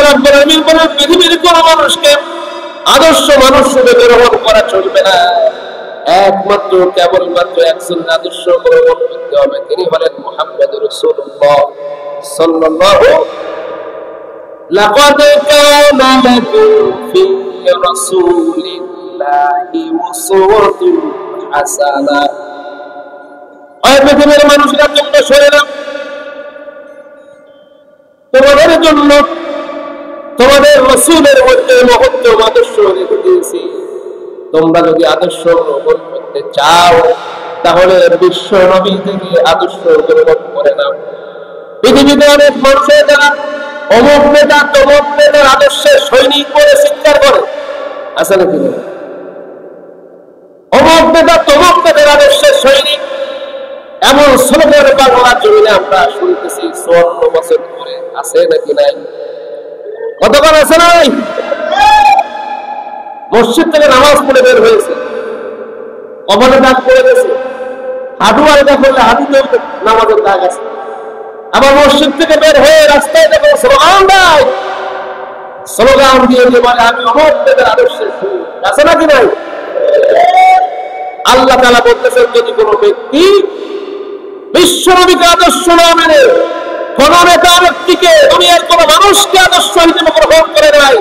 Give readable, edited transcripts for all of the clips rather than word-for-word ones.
রাব্বুল আলামিন বলেন পৃথিবীর কোন মানুষকে আদর্শ মানুষ রূপে গ্রহণ করা চলবে না, একমাত্র কেবলমাত্র একজন আদর্শ গ্রহণ করতে হবে, তিনি হলেন মুহাম্মদুর রাসূলুল্লাহ সাল্লাল্লাহু লাকাদ কানা লাকুম ফি রাসূলিল্লাহি উসওয়াতুন হাসানাহ। পৃথিবীর মানুষরা তোমরা শুনে নাও, তোমাদের জন্য তোমাদের রাসূলের মধ্যে মহত্তম আদর্শ রেখে দিয়েছি। তোমরা যদি আদর্শ গ্রহণ করতে চাও তাহলে বিশ্ব নবী থেকে আদর্শ গ্রহণ করে নাও। পৃথিবীতে অনেক মানুষের যারা অমুক নেতা তমুক নেতার আদর্শের সৈনিক বলে চিৎকার করে, আছে নাকি? অমুক নেতা তমুক নেতার আদর্শের সৈনিক, এমন স্লোগান বাংলার জমিনে আমরা শুনতেছি 54 বছর ধরে, আছে নাকি নাই? কতবার আছে নাই? মসজিদ থেকে নামাজ পড়ে বের হয়েছে, কপালে দাগ পড়ে গেছে, হাঁটু আর এটা করলে হাঁটুতেও নামাজের দাগ আছে। আবার মসজিদ থেকে বের হয়ে রাস্তায় দেখো স্লোগান দেয়, স্লোগান দিয়ে দিয়ে বলে আমি অমুক নেতার আদর্শের সৈনিক, আছে নাকি নাই? আল্লাহ তাআলা বলতেছেন যদি কোনো ব্যক্তি বিশ্বনবীকে আদর্শ না মেনে কোন নেতা ব্যক্তিকে দুনিয়ার কোন মানুষকে আদর্শ হিসেবে গ্রহণ করে নাই,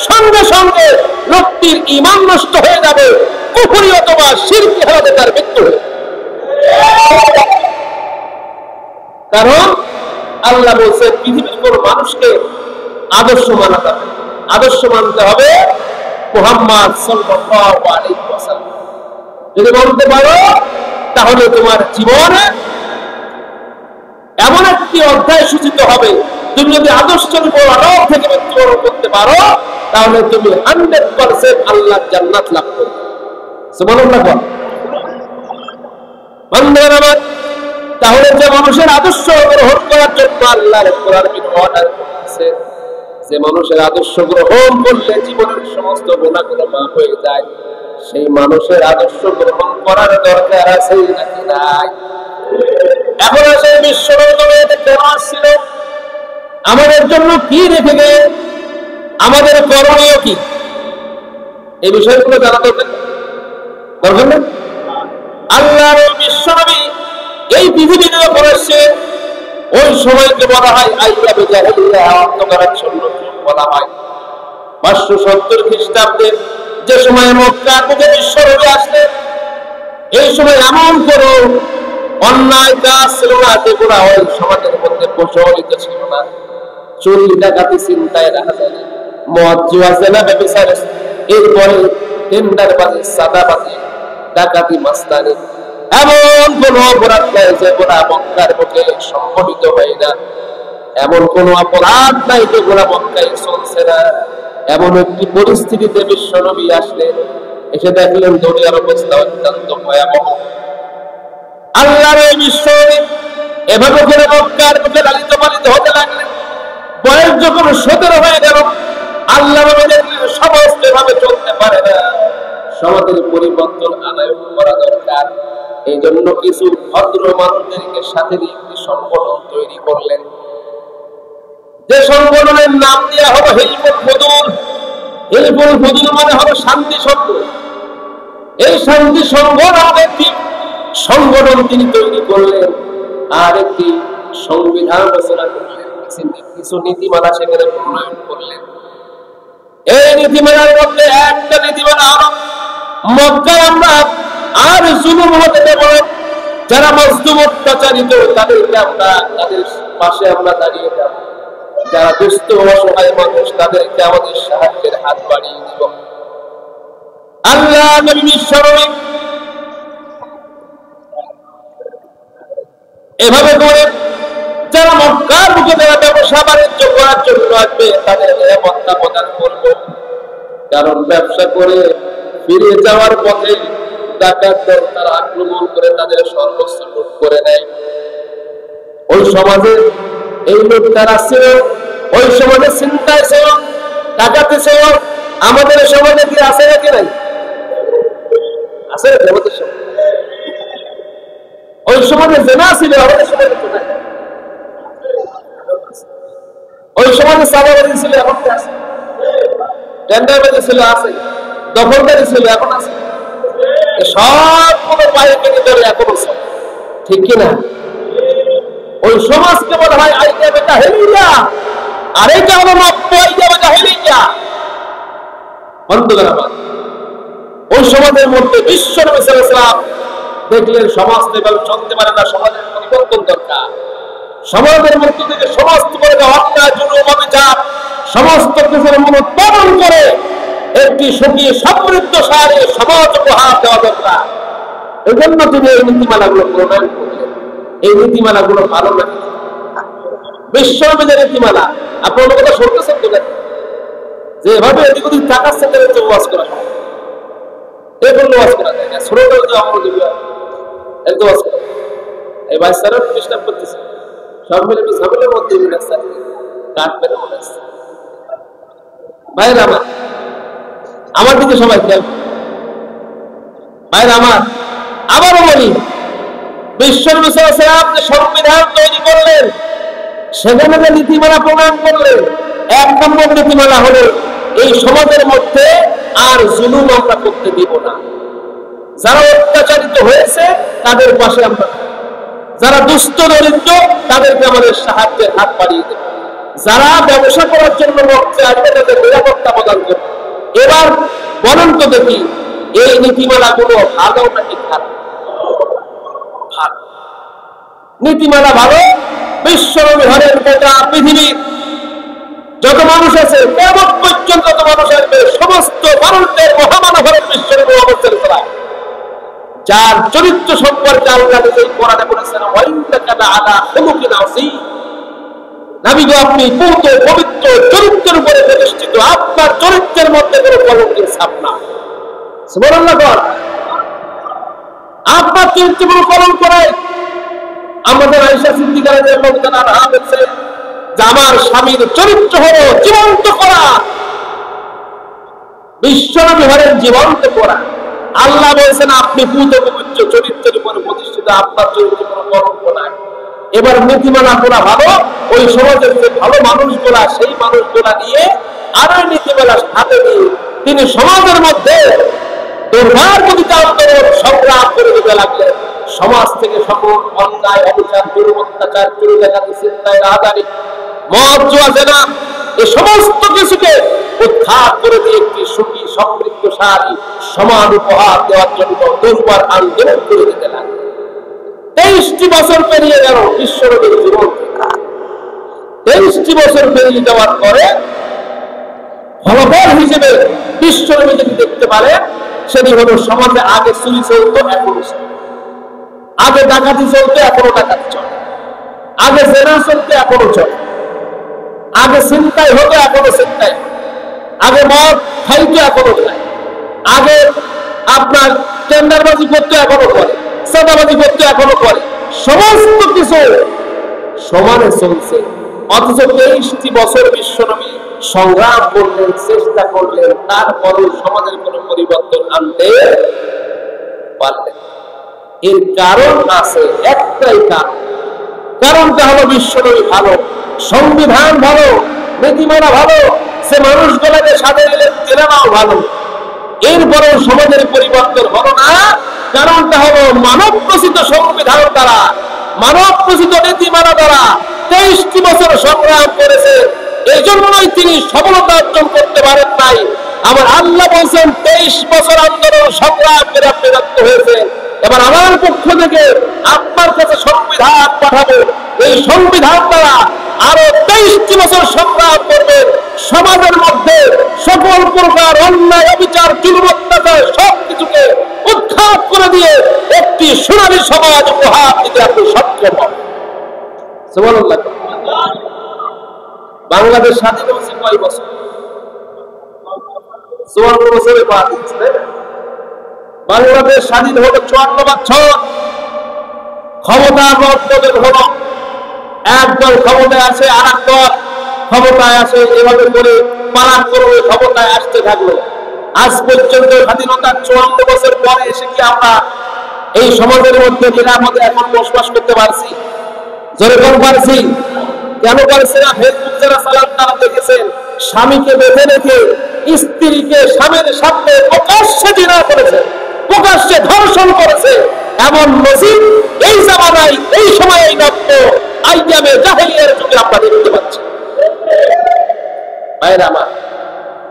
সঙ্গে সঙ্গে লোকটির ঈমান নষ্ট হয়ে যাবে, কুফরি অথবা শিরকি হালাতে তার মৃত্যু হবে। কারণ আল্লাহ বলছেন পৃথিবীর কোন মানুষকে আদর্শ মানাতে হবে, আদর্শ মানতে হবে মুহাম্মদ সাল্লাল্লাহু আলাইহি ওয়াসাল্লাম। যদি বলতে পারো তাহলে তোমার জীবনে এমন একটি অধ্যায় সূচিত হবে, তুমি যদি আদর্শের উপর আরোপ থেকে মৃত্যুবরণ করতে পারো তাহলে তুমি 100% আল্লাহর জান্নাত লাভ করবে। সুবহানাল্লাহ। বন্ধুরা আমার, তাহলে যে মানুষের আদর্শ গ্রহণ করার জন্য আল্লাহর কোরআন অর্ডার করেছে, যে মানুষের আদর্শ গ্রহণ করলে জীবনের সমস্ত গুনাহগুলো মাফ হয়ে যায়, সেই মানুষের আদর্শ গ্রহণ করার দরকার আছে নাকি নাই? এখন আসে বিশ্বনবী কেন আসছিল, আমাদের জন্য কি রেখে গেলেন, আমাদের করণীয় কি, এই বিষয়গুলো জানা দরকার না? আল্লাহর বিশ্বনবী এই পৃথিবীতে যখন আসছে ওই সময়কে বলা হয় আইয়াবে জাহিলিয়া, অন্ধকারাচ্ছন্ন যুগ বলা হয়। 570 খ্রিস্টাব্দে যে সময় মক্কার বুকে বিশ্বনবী আসলেন, এই সময় এমন কোন অন্যায় কাজ ছিল না যেগুলো ওই সমাজের মধ্যে প্রচলিত ছিল না। চুরি ডাকাতি চিন্তায় রাখা যায় না, মদ জুয়া জেনা ব্যভিচার, এরপরে টেন্ডারবাজি সাদাবাজি ডাকাতি মাস্তানি, এমন কোন অপরাধ নাই যেগুলো মক্কার বুকে সংঘটিত হয় না, এমন কোন অপরাধ নাই যেগুলো মক্কায় চলছে না। এমন একটি পরিস্থিতিতে বিশ্বনবী আসলেন, এসে দেখলেন দুনিয়ার অবস্থা অত্যন্ত ভয়াবহ। আল্লাহর এই বিশ্বনবী এভাবে করে মক্কার বুকে লালিত পালিত হতে লাগলেন। বয়স যখন 17 হয়ে গেল, আল্লাহ দেখলেন সমস্ত এভাবে চলতে পারে না, সমাজের পরিবর্তন আনায়ন করা দরকার। এই জন্য কিছু ভদ্র মানুষদেরকে সাথে নিয়ে একটি সংগঠন তৈরি করলেন, যে সংগঠনের নাম দেওয়া হলো হিলফুল ফুদুল। হিলফুল ফুদুল মানে হলো শান্তি সংঘ। এই শান্তি সংগঠন তিনি তৈরি করলেন, আর একটি সংবিধান রচনা করলেন, কিছু নীতিমালা সেখানে প্রণয়ন করলেন। এই নীতিমালার মধ্যে একটা নীতিমালা হলো মক্কায় আমরা আর জুলুম হতে দেব না, যারা মজলুম অত্যাচারিত তাদেরকে আমরা তাদের পাশে আমরা দাঁড়িয়ে যাব, যারা দুস্থ অসহায় মানুষ তাদেরকে আমাদের সাহায্যের হাত বাড়িয়ে দিব। আল্লাহ নবী বিশ্বনবী এভাবে করে যারা মক্কার বুকে যারা ব্যবসা বাণিজ্য করার জন্য আসবে তাদের নিরাপত্তা প্রদান করব, কারণ ব্যবসা করে ফিরে যাওয়ার পথে ডাকাতদের তারা আক্রমণ করে তাদের সর্বস্ব লুট করে নেয়। ওই সমাজে এই লোক তারা ছিল, ওই সমাজে চিন্তায় ছিল, ডাকাতে ছিল। আমাদের সমাজে কি আছে নাকি নাই? আছে আমাদের সমাজে। ওই সমাজে জেনা ছিল, আমাদের সমাজে তো নাই। ওই ওই সময় চাঁদাবাজি ছিল, এখন আছে, টেন্ডারবাজি ছিল, আছে, দখলদারি ছিল, এখন আছে, সবগুলো পায়ে কেটে ধরে এখনো চলে, ঠিক কিনা? ওই সমাজকে বলা হয় আইয়ামে জাহেলিয়া, আর এটা হলো নব্য আইয়ামে জাহেলিয়া। বন্ধুরা আমার, ওই সমাজের মধ্যে বিশ্ব নবী সাল্লাল্লাহু আলাইহি ওয়াসাল্লাম দেখলেন সমাজ এভাবে চলতে পারে না, সমাজের পরিবর্তন দরকার। সমাজের মধ্য থেকে সমস্ত করে অন্যায় জুলুম অবিচার সমস্ত কিছুর মনোত্পাদন করে একটি সুখী সমৃদ্ধশালী সমাজ উপহার দেওয়া দরকার। এই জন্য তিনি এই নীতিমালাগুলো প্রণয়ন করলেন। এই নীতিমালাগুলো ভালো লাগে, বিশ্ববিদ্যালয়ের নীতিমালা। আপনার কথা শুনতেছেন তো, যে এভাবে এদিক ওদিক টাকাচ্ছে তাদের ওয়াজ করা হয়, এ করলে ওয়াজ করা যায় না, ছোট যে অমনোযোগী একদম ওয়াজ করা। এই বাচ্চারা ডিস্টার্ব করতেছে, সব মিলে একটু ঝামেলার মধ্যে কাঠ মেরে মনে আসছে। ভাইরা আমার দিকে সবাই খেয়াল, ভাইরা আমার, আবারও বলি, বিশ্বনবী সাল্লাল্লাহু আলাইহি ওয়াসাল্লাম যে সংবিধান তৈরি করলেন, সেখানে যে নীতিমালা প্রণয়ন করলেন, এক নম্বর নীতিমালা হলো এই সমাজের মধ্যে আর জুলুম আমরা করতে দিব না। যারা অত্যাচারিত হয়েছে তাদের পাশে আমরা, যারা দুস্থ দরিদ্র তাদেরকে আমাদের সাহায্যের হাত বাড়িয়ে দেব, যারা ব্যবসা করার জন্য মঞ্চে আসবে তাদের নিরাপত্তা প্রদান করবে। এবার বলেন তো দেখি, এই নীতিমালাগুলো ভালো নাকি খারাপ? ভালো নীতিমালা ভালো। বিশ্বনবী হলেন গোটা পৃথিবীর যত মানুষ আছে, কিয়ামত পর্যন্ত যত মানুষ আসবে, সমস্ত মানুষদের মহামানব হলেন বিশ্বনবী মুহাম্মদ সাল্লাল্লাহু আলাইহি ওয়াসাল্লাম, যার চরিত্র সম্পর্কে আল্লাহ নিজেই কোরআনে বলেছেন, ওয়া ইন্নাকা লাআলা খুলুকিন আযীম। নবী গো, আপনি পূত পবিত্র চরিত্রের উপরে প্রতিষ্ঠিত, আপনার চরিত্রের মধ্যে কোনো কলঙ্কের ছাপ না। সুবহানাল্লাহ। আপনার চরিত্রে কোনো কলঙ্ক নাই। আমাদের আয়েশা সিদ্দিকা রাদিয়াল্লাহু তাআলা আনহা বলেছেন যে আমার স্বামীর চরিত্র হলো জীবন্ত করা। বিশ্বনবী হলেন জীবন্ত করা। আল্লাহ বলেছেন আপনি পূত পবিত্র চরিত্রের উপরে প্রতিষ্ঠিত, আপনার চরিত্রে কোনো কলঙ্ক নাই। এবার নীতিমালা করা ভালো, ওই সমাজের যে ভালো মানুষগুলা, সেই মানুষগুলা নিয়ে আরো নীতিমালা হাতে নিয়ে তিনি সমাজের মধ্যে দুর্বার প্রতিটা আন্দোলন সংগ্রাম করে দিতে লাগলেন। সমাজ থেকে সকল অন্যায় অবিচার জুলুম অত্যাচার চুরি ডাকাতি ছিনতাই রাহাজানি মদ জুয়া জেনা এই সমস্ত কিছুকে উদ্ধার করে দিয়ে একটি সুখী সমৃদ্ধশালী সমাজ উপহার দেওয়ার জন্য দুর্বার আন্দোলন করে দিতে লাগলেন। 23টি বছর পেরিয়ে গেল বিশ্বনবীর জীবন থেকে। 23টি বছর পেরিয়ে যাওয়ার পরে ফলাফল হিসেবে বিশ্বনবী যদি দেখতে পারে, সেটি হলো সমাজে আগে চুরি চলতো, এখনো চলে, আগে ডাকাতি চলতো, এখনো ডাকাতি চলে, আগে জেনা চলতো, এখনো চলে, আগে ছিনতাই হতো, এখনো ছিনতাই, আগে মদ খাইতো, এখনো খায়, আগে আপনার টেন্ডারবাজি করতো, এখনো করে, চাঁদাবাজি করতো, এখনো করে, সমস্ত কিছু সমানে চলছে। অথচ 23টি বছর বিশ্বনবী সংগ্রাম করলেন, চেষ্টা করলেন, তারপরে সমাজের কোনো পরিবর্তন আনতে পারলেন। এর কারণ আছে, একটাই কারণ। কারণটা হলো বিশ্বনবী ভালো, সংবিধান ভালো, নীতিমালা ভালো, সে মানুষগুলোকে সাথে নিলেন, তেনারাও ভালো। এরপরেও সমাজের পরিবর্তন হলো না। কারণটা হলো মানব রচিত সংবিধান দ্বারা, মানব রচিত নীতিমালা দ্বারা 23টি বছর সংগ্রাম করেছে, এই জন্যই তিনি সফলতা অর্জন করতে পারেন নাই। আমার আল্লাহ বলছেন 23 বছর আন্দোলন সংগ্রাম করে আপনি ব্যর্থ হয়েছেন। এবার আমার পক্ষ থেকে আপনার কাছে সংবিধান পাঠাবো, এই সংবিধান দ্বারা আরো 23টি বছর সংগ্রাম করবেন, সমাজের মধ্যে সকল প্রকার অন্যায় অবিচার জুলুম অত্যাচার সবকিছুকে উৎখাত করে দিয়ে একটি সোনালী সমাজ উপহার দিতে আপনি সক্ষম হবেন। সুবহানাল্লাহ। বাংলাদেশ স্বাধীন হয়েছে কয় বছর? 54 বছরে পা দিচ্ছে। বাংলাদেশ স্বাধীন হলো 54 বছর। ক্ষমতার বদল হলো, একদল ক্ষমতায় আসে, আর একদল ক্ষমতায় আসে, এভাবে করে পালান করে ক্ষমতায় আসতে থাকলো। আজ পর্যন্ত স্বাধীনতার 54 বছর পরে এসে কি আমরা এই সমাজের মধ্যে নিরাপদে এখন বসবাস করতে পারছি? জোরে বল পারছি? কেন পারছি না? ফেসবুক যারা চালান তারা স্বামীকে বেঁধে রেখে স্ত্রীকে স্বামীর সামনে প্রকাশ্যে জিনা করেছে, প্রকাশ্যে ধর্ষণ করেছে, এমন নজির এই জামানায় এই সময়ে এই নব্য আইয়ামে জাহেলিয়ার যুগে আমরা দেখতে পাচ্ছি। ভাইরা আমার,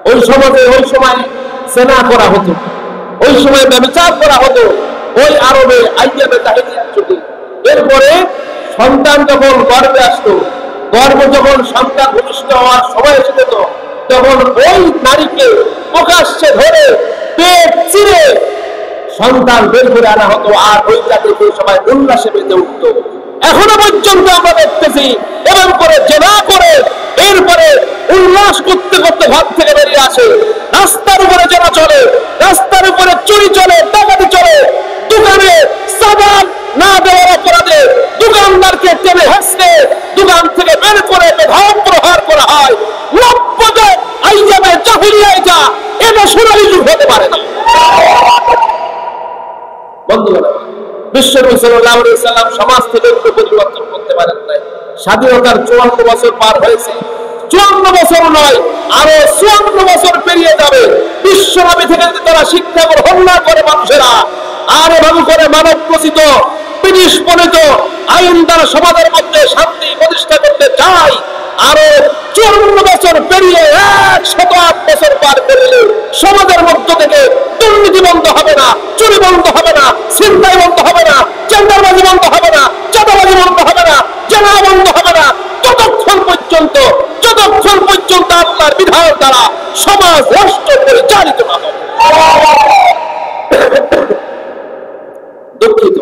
ওই সমাজে ওই সময় সেনা করা হতো, ওই সময় ব্যভিচার করা হতো, ওই আরবে আইয়ামে জাহেলিয়ার যুগে। এরপরে সন্তান যখন গর্ভে আসতো, গর্ভ যখন সন্তান ভূমিষ্ঠ হওয়ার সময় এসে যেত, তখন ওই নারীকে প্রকাশ্যে ধরে পেট চিরে সন্তান বের করে আনা হতো, আর ওইটা দেখে সবাই উল্লাসে বেঁধে উঠত। এখনো পর্যন্ত আমরা দেখতেছি এরকম করে জেনা করে এরপরে উল্লাস করতে করতে ঘর থেকে বেরিয়ে আসে, রাস্তার উপরে জেনা চলে, রাস্তার উপরে চুরি চলে, ডাকাতি চলে, দোকানে সাবান না দেওয়ার অপরাধে দোকানদারকে টেনে হেসে দোকান থেকে বের করে বেধম প্রহার করা হয়। নব্বদে আইয়ামে জাহেলিয়া এটা সোনালী যুগ হতে পারে না। বন্ধুরা, বিশ্বনবী সাল্লাল্লাহু আলাইহি সাল্লাম সমাজ থেকে একটু পরিবর্তন করতে পারেন নাই। স্বাধীনতার 54 বছর পার হয়েছে, 54 বছর নয় আরো 54 বছর পেরিয়ে যাবে। বিশ্বনবী থেকে যদি তারা শিক্ষা গ্রহণ না করে মানুষেরা আর এভাবে করে মানব প্রচিত ব্রিটিশ প্রণীত আইন দ্বারা সমাজের মধ্যে শান্তি প্রতিষ্ঠা করতে চায়, আরো 54 বছর পেরিয়ে 108 বছর পার পেরিয়ে সমাজের মধ্য থেকে দুর্নীতি বন্ধ হবে না, চুরি বন্ধ হবে না, ছিনতাই বন্ধ হবে না, চাঁদাবাজি বন্ধ হবে না, চাঁদাবাজি বন্ধ হবে না, জেনা বন্ধ হবে না, যতক্ষণ পর্যন্ত আল্লাহর বিধান দ্বারা সমাজ রাষ্ট্র পরিচালিত না হবে। দুঃখিত,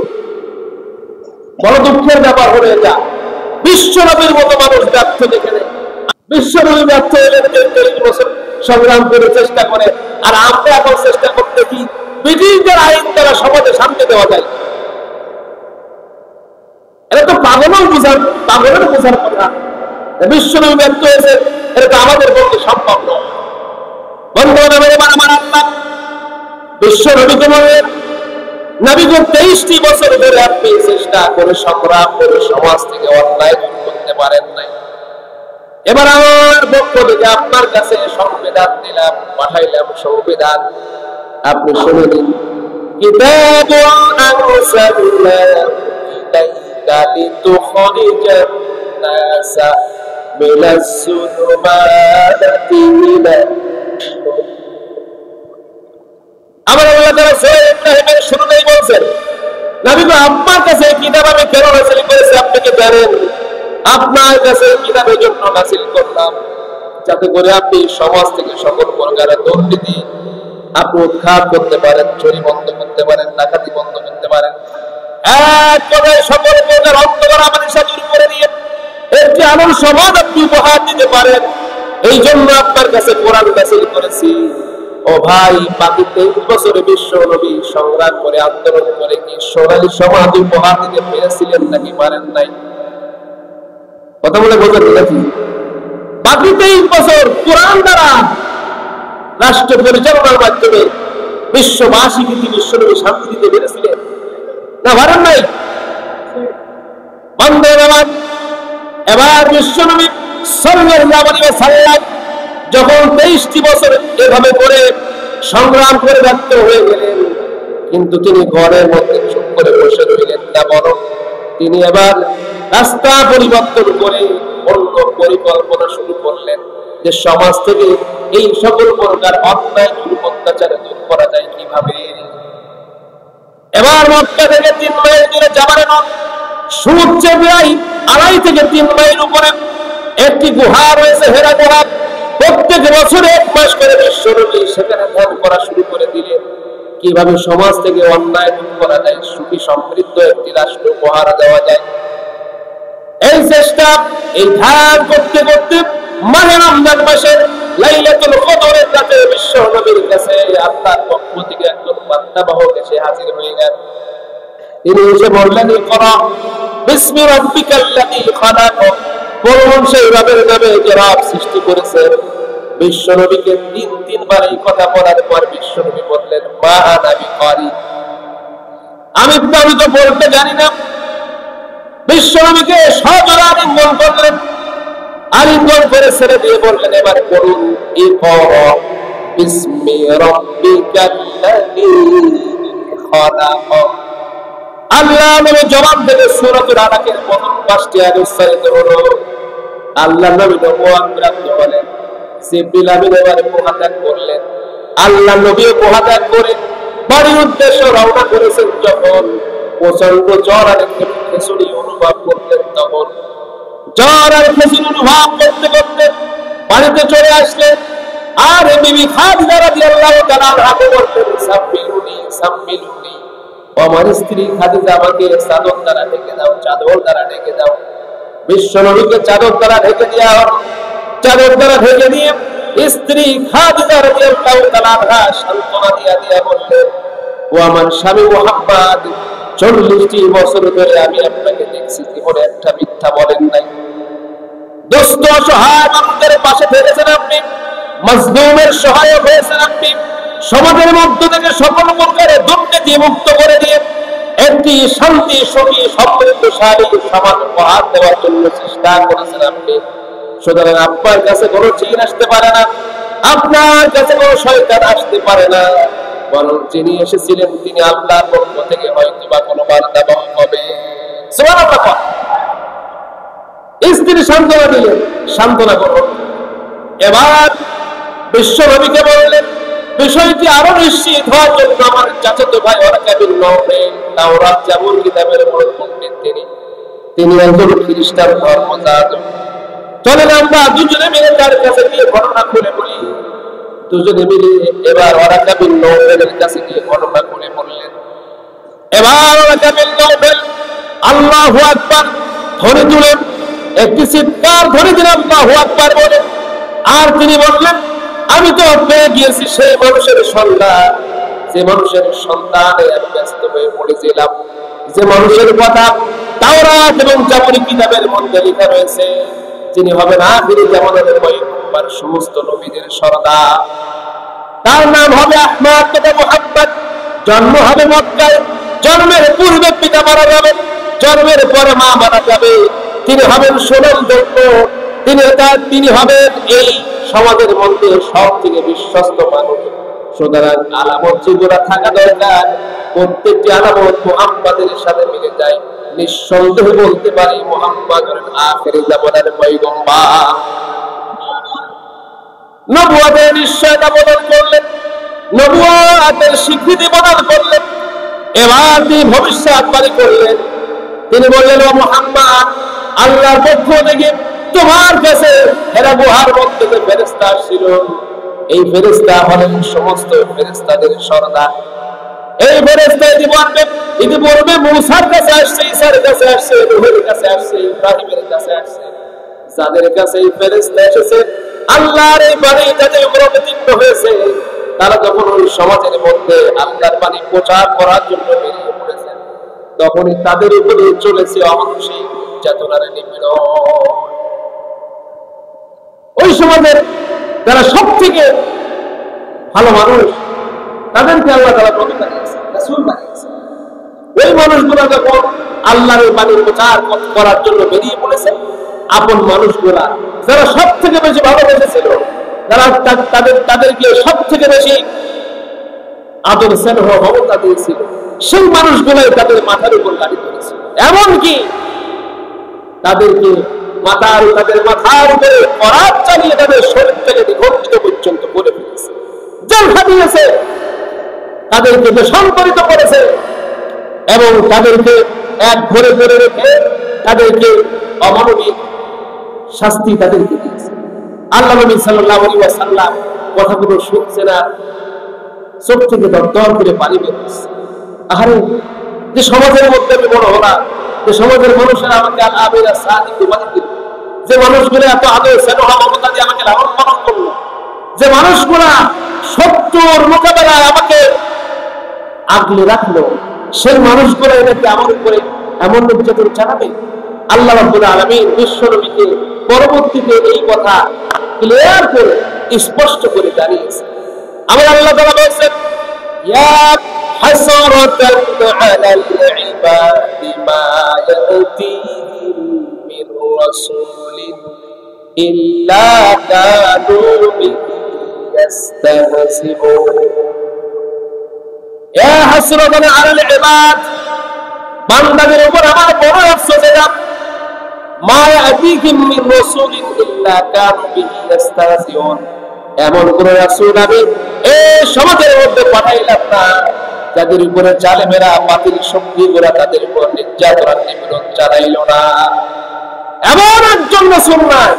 বড় দুঃখের ব্যাপার হয়ে যা বিশ্বনবীর মতো মানুষ ব্যর্থ যেখানে, বিশ্বনবী ব্যর্থ হলেন 30 বছর সংগ্রাম করে চেষ্টা করে, আর আমরা এখন চেষ্টা করতে কি ব্রিটিশদের আইন দ্বারা সমাজে শান্তি দেওয়া যায়। এটা তো পাগলের বোঝার কথা। বিশ্বনবী ব্যর্থ হয়েছে, এটা তো আমাদের পক্ষে সম্ভব নয়। বন্ধুরা, আমার আল্লাহ বিশ্বনবীকে বলেন, নবীকে 23টি বছর ধরে আপনি চেষ্টা করে সংগ্রাম করে সমাজ থেকে অন্যায় দূর করতে পারেন নাই। এবার আমার পক্ষ থেকে আপনার কাছে সংবিধান দিলাম, পাঠাইলাম সংবিধান, আপনি শুনে নিন। কিতাবুন আনসালনাহু ইলাইকা লিতুখরিজান নাসা মিনাস যুলুমাতি ইলান নূর। আমার আল্লাহ তাআলা সূরা ইব্রাহিমের শুরুতেই বলেন, নবী গো, আপনার কাছে কিতাব আমি কেন নাযিল করেছি আপনি কি জানেন? আপনার কাছে কিতাবের জন্য নাযিল করলাম যাতে করে আপনি সমাজ থেকে সকল প্রকারের দুর্নীতি আপনি উৎখাত করতে পারেন, চুরি বন্ধ করতে পারেন, ডাকাতি বন্ধ করতে পারেন, এক কথায় সকল প্রকার অন্ধকার আমাদের সাথে দূর করে দিয়ে একটি আলোর সমাজ আপনি উপহার দিতে পারেন। এই জন্য আপনার কাছে কোরআন নাযিল করেছি। ও ভাই, বাকি 23 বছরে বিশ্ব নবী সংগ্রাম করে আন্দোলন করে কি সোনালী সমাজ উপহার দিতে পেরেছিলেন নাকি পারেন নাই? কথা বলে বোঝাতে নাকি? বাকি 23 বছর কোরআন দ্বারা রাষ্ট্র পরিচালনার মাধ্যমে বিশ্ববাসীকে কি বিশ্বনবী শান্তি দিতে পেরেছিলেন না পারেন নাই? বান্দরবান এবার বিশ্বনবী সাল্লাল্লাহু আলাইহি ওয়াসাল্লাম যখন 23টি বছর এভাবে করে সংগ্রাম করে ব্যর্থ হয়ে গেলেন, কিন্তু তিনি ঘরের মধ্যে চুপ করে বসে রইলেন না, বরং তিনি এবার রাস্তা পরিবর্তন করে অন্য পরিকল্পনা শুরু করলেন যে সমাজ থেকে এই সকল প্রকার অন্যায় অত্যাচার দূর করা যায় কিভাবে। এবার মক্কা থেকে 3 মাইল দূরে জাবালে নূর, সূর্যে প্রায় 2.5 থেকে 3 মাইল উপরে একটি গুহা রয়েছে, হেরা গুহা। প্রত্যেক বছরে 1 মাস করে বিশ্বনবী সেখানে ধ্যান করা শুরু করে দিলেন, কিভাবে সমাজ থেকে অন্যায় দূর করা যায়, সুখী সমৃদ্ধ একটি রাষ্ট্র উপহার দেওয়া যায়। এই চেষ্টা, এই ধ্যান করতে করতে মাহে রমজান মাসের লাইলাতুল কদরের রাতে বিশ্বনবীর কাছে আল্লাহর পক্ষ থেকে একজন বার্তাবাহক এসে হাজির হয়ে গেলেন। তিনি এসে বললেন, ইকরা বিসমি রাব্বিকাল্লাযী খালাক, বলুন সেই রবের নামে যে রব সৃষ্টি করেছেন। বিশ্বনবীকে 3 বার এই কথা বলার পর বিশ্বনবী বললেন, মা আনা বিকারি, আমি তো বলতে জানি না। বিশ্বনবীকে সজোরে আলিঙ্গন করলেন আলিঙ্গন করে ছেড়ে দিয়ে বললেন, এবার পড়ুন ইকরা বিসমি রাব্বিকাল্লাযী খালাক। আল্লাহ নবী জবান থেকে সূরাতুল আলাকের প্রথম 5টি আয়াত উচ্চারিত হলো। আল্লাহ নবী নবুয়ত প্রাপ্ত হলেন। জিবরিল আমিন এবারে পোহা ত্যাগ করলেন। আল্লাহ নবী পোহা ত্যাগ করে বাড়ির উদ্দেশ্যে রওনা করেছেন। যখন প্রচন্ড জ্বর আর খেঁচুনি অনুভব করলেন, তখন জ্বর আর খেঁচুনি অনুভব করতে করতে বাড়িতে চলে আসলেন। আর বিবি খাদিজা রাদিয়াল্লাহু তাআলা আনহা বলতেন, সাম্মিলুনি সাম্মিলুনি, আমার স্ত্রী খাদিজা আমাকে চাদর দ্বারা ঢেকে দাও, চাদর দ্বারা ঢেকে দাও। বিশ্ব নবীকে চাদর দ্বারা ঢেকে দেওয়া হলো। চাদর দ্বারা ঢেকে দিয়ে স্ত্রী খাদিজা রাদিয়াল্লাহু তাআলা আনহা সান্ত্বনা দিয়া বললেন, ও আমার স্বামী মুহাম্মদ, 40টি বছর ধরে আমি আপনাকে দেখছি, জীবনে একটা মিথ্যা বলেন নাই। দুস্থ অসহায় মানুষদের পাশে থেকেছেন আপনি, মাজলুমের সহায়ক হয়েছেন আপনি। সমাজের মধ্য থেকে সকল প্রকারের দুর্নীতি মুক্ত করে দিয়ে একটি শান্তি সুখী সমৃদ্ধশালী সমাজ উপহার দেওয়ার জন্য চেষ্টা করেছেন আপনি। সুতরাং আপনার কাছে কোনো জিন আসতে পারে না, আপনার কাছে কোনো শয়তান আসতে পারে না, বরং যিনি এসেছিলেন তিনি আল্লাহর পক্ষ থেকে হয়তো বা কোনো বার্তা বহন হবে। সুবহানাল্লাহ। স্ত্রী সান্ত্বনা দিলেন, সান্ত্বনা করুন। এবার বিশ্ব নবীকে বললেন, বিষয়টি আরো নিশ্চিত হওয়ার জন্য আমার চাচাতো ভাই ওরাকা বিন নওফেল, তাওরাত জাবুর কিতাবের বড় পণ্ডিত, তিনি একজন খ্রিস্টান ধর্মযাজক। চলেন আমরা দুজনে মিলে তার কাছে গিয়ে ঘটনা খুলে বলি। দুজনে মিলে এবার ওরাকা বিন নওফেলের কাছে গিয়ে ঘটনা খুলে বললেন। এবার ওরাকা বিন নওফেল আল্লাহু আকবার ধ্বনি তুলেন, একটি চিৎকার ধ্বনি দিলেন আল্লাহু আকবার বলে। আর তিনি বললেন, আমি তো পেয়ে গিয়েছি সেই মানুষের সন্তান, যে মানুষের সন্তানে আমি ব্যস্ত হয়ে পড়েছিলাম, যে মানুষের কথা তাওরাত এবং জাবুর কিতাবের মধ্যে লেখা রয়েছে, যিনি হবেন আখির জামানের পয়গম্বর, সমস্ত নবীদের সরদার। তার নাম হবে আহমদ তথা মুহাম্মদ। জন্ম হবে মক্কায়। জন্মের পূর্বে পিতা মারা যাবে, জন্মের পরে মা মারা যাবে। তিনি হবেন সুনন্দন্য, তিনি হবেন এই সমাজের মধ্যে সব থেকে বিশ্বস্ত মানুষ। সুতরাং আলামত যেগুলো থাকা দরকার, প্রত্যেকটি আলামত মুহাম্মাদের সাথে মিলে যায়। নিঃসন্দেহে বলতে পারি মুহাম্মদ হলেন আখির জামানের পয়গম্বর। নবুয়তের নিশ্চয়তা প্রদান করলেন, নবুয়তের স্বীকৃতি প্রদান করলেন। এবার তিনি ভবিষ্যৎবাণী করলেন। তিনি বললেন, ও মুহাম্মদ, আল্লাহর পক্ষ থেকে তোমার কাছে হেরা গুহার মধ্যে যে ফেরেশতা ছিল, এই ফেরেশতা হলেন সমস্ত ফেরেশতাদের সরদার। এই ফেরেশতা ইতিপূর্বে মুসার কাছে আসছে, ঈসার কাছে আসছে, নূহের কাছে আসছে, ইব্রাহিমের কাছে আসছে। যাদের কাছে এই ফেরেশতা এসেছে, আল্লাহর এই বাণী যাদের উপর অবতীর্ণ হয়েছে, তারা যখন ওই সমাজের মধ্যে আল্লাহর বাণী প্রচার করার জন্য বেরিয়ে পড়েছেন, তখনই তাদের উপরে চলেছে অমানুষিক নির্যাতনের নিপীড়ন। ওই সমাজের যারা সব থেকে ভালো মানুষ, তাদেরকে আল্লাহ তাআলা নবী বানিয়েছেন, রাসূল বানিয়েছেন। ওই মানুষগুলো যখন আল্লাহর বাণী প্রচার করার জন্য বেরিয়ে পড়েছে, আপন মানুষগুলা যারা সব থেকে বেশি ভালোবেসেছিল, যারা তাদেরকে সব থেকে বেশি আদর স্নেহ মমতা দিয়েছিল, সেই মানুষগুলাই তাদের মাথার উপর লাঠি করেছিল। এমনকি তাদের মাথার উপরে করাত চালিয়ে তাদের শরীর থেকে নিখণ্ডিত পর্যন্ত করে ফেলেছে, জেল খাটিয়েছে, তাদেরকে বেসম্পরিত করেছে এবং তাদেরকে এক ঘরে ধরে রেখে তাদেরকে অমানবিক শাস্তি তাদেরকে দিয়েছে। আল্লাহ নবী সাল্লাল্লাহু আলাইহি ওয়াসাল্লাম কথাগুলো শুনছেন আর চোখ থেকে দর করে পানি বের হচ্ছে। আরে, যে সমাজের মধ্যে আমি বড় হলাম, যে সমাজের মানুষেরা আমাকে আল-আমিরা সাদিক উপাধি দিল, যে মানুষগুলো এত আদর স্নেহ মমতা দিয়ে আমাকে লালন পালন করলো, যে মানুষগুলা শত্রুর মোকাবেলায় আমাকে আগলে রাখলো, সেই মানুষগুলো এটাকে আমার উপরে এমন নির্যাতন চালাবে? আল্লাহ রাব্বুল আলামিন বিশ্ব নবীকে পরবর্তীতে এই কথা ক্লিয়ার করে স্পষ্ট করে জানিয়েছে। আমার আল্লাহ তাআলা বলেছেন, ইয়া হাসরাতান আলাল ইবাদি মা ইয়াতিহিম মির রাসূলিন ইল্লা কানু বিহি ইস্তাহজিউন। ইয়া হাসরাতান আলাল ইবাদ, বান্দাদের উপর আমার বড় আফসোস এটা, মা ইয়াতিহিম মিন রাসূলিন ইল্লা কানু বিহি ইস্তাহজিউন। এমন কোন রাসূল আমি এই সমাজের মধ্যে পাঠাইলাম না যাদের উপরে জালেমেরা বাতিল শক্তিগুলা তাদের উপর নির্যাতন নিপীড়ন চালাইল না। এমন একজন রাসূল নাই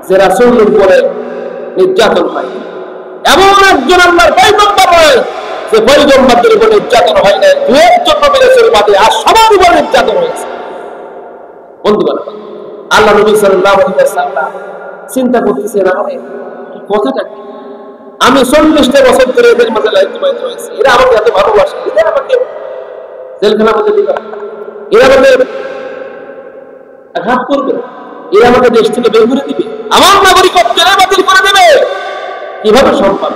যে রাসূলের উপরে নির্যাতন হয়, এমন একজন আল্লাহর পয়গম্বর নয় যে পয়গম্বরদের উপর নির্যাতন হয় না। দু একজন নবীর রাসূল বাদে আর সবার উপর নির্যাতন হয়েছে। বন্ধুগণ, আল্লাহ নবী সাল্লাল্লাহু আলাইহি ওয়াসাল্লাম চিন্তা করতেছেন আমাদের কথাটা কি? আমি 40টা বছর ধরে এদের মাঝে লাইফ হয়েছি, এরা আমাকে এত ভালোবাসে, এরা আমাকে জেলখানার মধ্যে দিবে, এরা আমাকে আঘাত করবে, এরা আমাকে দেশ থেকে বের করে দিবে, আমার নাগরিকত্ব এরা বাতিল করে দেবে, কিভাবে সম্ভব?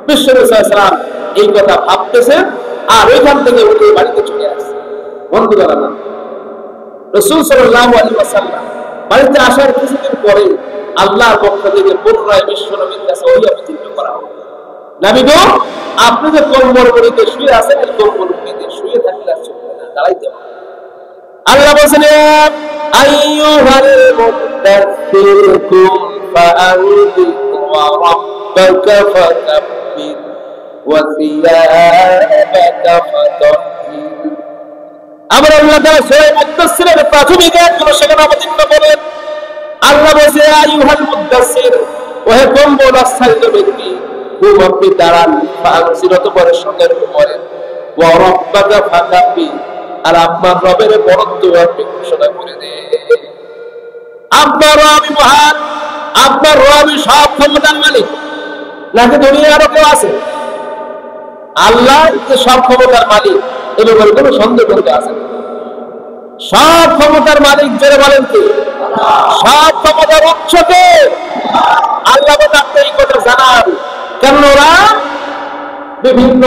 বিশ্ব নবী সাল্লাল্লাহু আলাইহি ওয়াসাল্লাম এই কথা ভাবতেছে আর ওইখান থেকে উঠে বাড়িতে চলে আসছে। বন্ধুগণ, রাসূল সাল্লাল্লাহু আলাইহি ওয়াসাল্লাম বাড়িতে আসার কিছুদিন পরে আল্লাহর পক্ষ থেকে পুনরায় বিশ্ব নবীর কাছে ওহী অবতীর্ণ করা হলো। নবী গো, আপনি যে কম্বল মুড়িতে শুয়ে আছেন, এই কম্বল মুড়িতে শুয়ে থাকলে আর চলবে না, দাঁড়াইতে হবে। আল্লাহ বলেন, আইয়ুহাল মুদাথথির কুম ফাআনদির ওয়া রাব্বাকা ফাকাব্বির ওয়া সিয়াবাকা ফাতাহহির। আমরা আল্লাহ তাআলা সূরা মুদাথথিরের প্রাথমিক আয়াতগুলো সেখানে অবতীর্ণ করেন। আল্লাহ বলেছে, আইয়ুহাল মুদাসসির, ওহে কম্বল আচ্ছাদিত ব্যক্তি, কুম আপনি দাঁড়ান, ফাআনজির অতঃপর সতর্ক করেন, ওয়া রাব্বাকা ফাকাব্বির, আর আপনার রবের বড়ত্ব আপনি ঘোষণা করে দেন। আপনার রব মহান, আপনার রব সব ক্ষমতার মালিক, নাকি দুনিয়ায় আরো কেউ আছে? আল্লাহ যে সব ক্ষমতার মালিক, এ ব্যাপারে কোনো সন্দেহ করতে আছে না। সব ক্ষমতার মালিক যারা বলেন কি, সব ক্ষমতার উৎস কে? আল্লাহ আপনি এই কথা জানান, কেন ওরা বিভিন্ন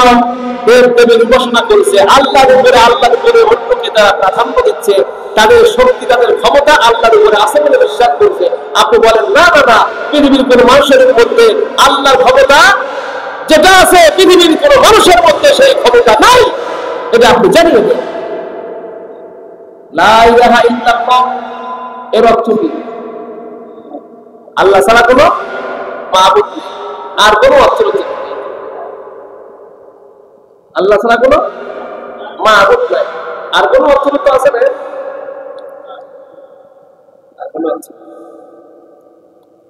দেব দেবীর উপাসনা করেছে, আল্লাহর উপরে অন্যকে তারা প্রাধান্য দিচ্ছে, তাদের শক্তি তাদের ক্ষমতা আল্লাহর উপরে আছে বলে বিশ্বাস করছে। আপনি বলেন না না না, পৃথিবীর কোন মানুষের মধ্যে আল্লাহর ক্ষমতা যেটা আছে পৃথিবীর কোন মানুষের মধ্যে সেই ক্ষমতা নাই, এটা আপনি জানিয়ে দেন। লা ইলাহা ইল্লাল্লাহ এর অর্থ কি? আল্লাহ ছাড়া কোনো মাবুদ নেই, আর কোনো অর্থ নেই। আল্লাহ ছাড়া কোনো মাবুদ নাই, আর কোনো অর্থ তো আছে না?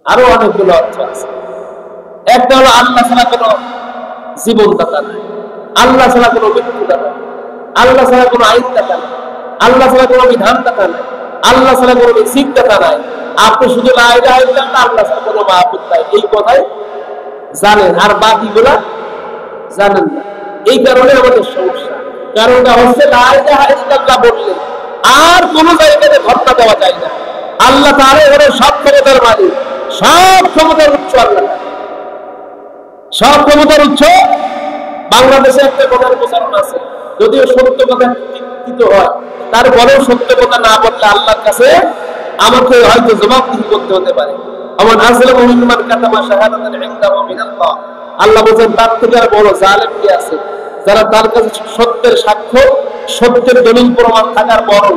আরো অনেকগুলো অর্থ আছে। একটা হলো আল্লাহ ছাড়া কোনো জীবনদাতা নাই, আল্লাহ ছাড়া কোনো মৃত্যুদাতা, আল্লাহ ছাড়া কোনো আইনদাতা নাই, আল্লাহ ছাড়া কোনো বিধানদাতা নাই, আল্লাহ ছাড়া কোনো রিজিকদাতা নাই। আপনি শুধু লা ইলাহা ইল্লাল্লাহ, আল্লাহ ছাড়া কোনো মাবুদ নাই, এই কথাই জানেন, আর বাকিগুলা জানেন না। এই কারণে আমাদের সমস্যা। কারণটা হচ্ছে লা ইলাহা ইল্লাল্লাহ বললে আর কোন জায়গাতে ঘটনা দেওয়া যায় না। আল্লাহ তাআলা এর সব ক্ষমতার মালিক, সব ক্ষমতার উৎস আল্লাহ। সব ক্ষমতার উৎস বাংলাদেশে একটা কথার প্রচলন আছে, যদিও সত্য কথা চিন্তিত হয়, তারপরেও সত্য কথা না বললে আল্লাহর কাছে আমাকে হয়তো জবাবদিহি করতে হতে পারে। আমার আসলামু মিম্মান কাতামা শাহাদাতান ইনদাহু মিনাল্লাহ, আল্লাহ বলেন তার থেকে আর বড় জালেম কে আছে, যারা তার কাছে সত্যের সাক্ষ্য, সত্যের দলিল প্রমাণ থাকার পরও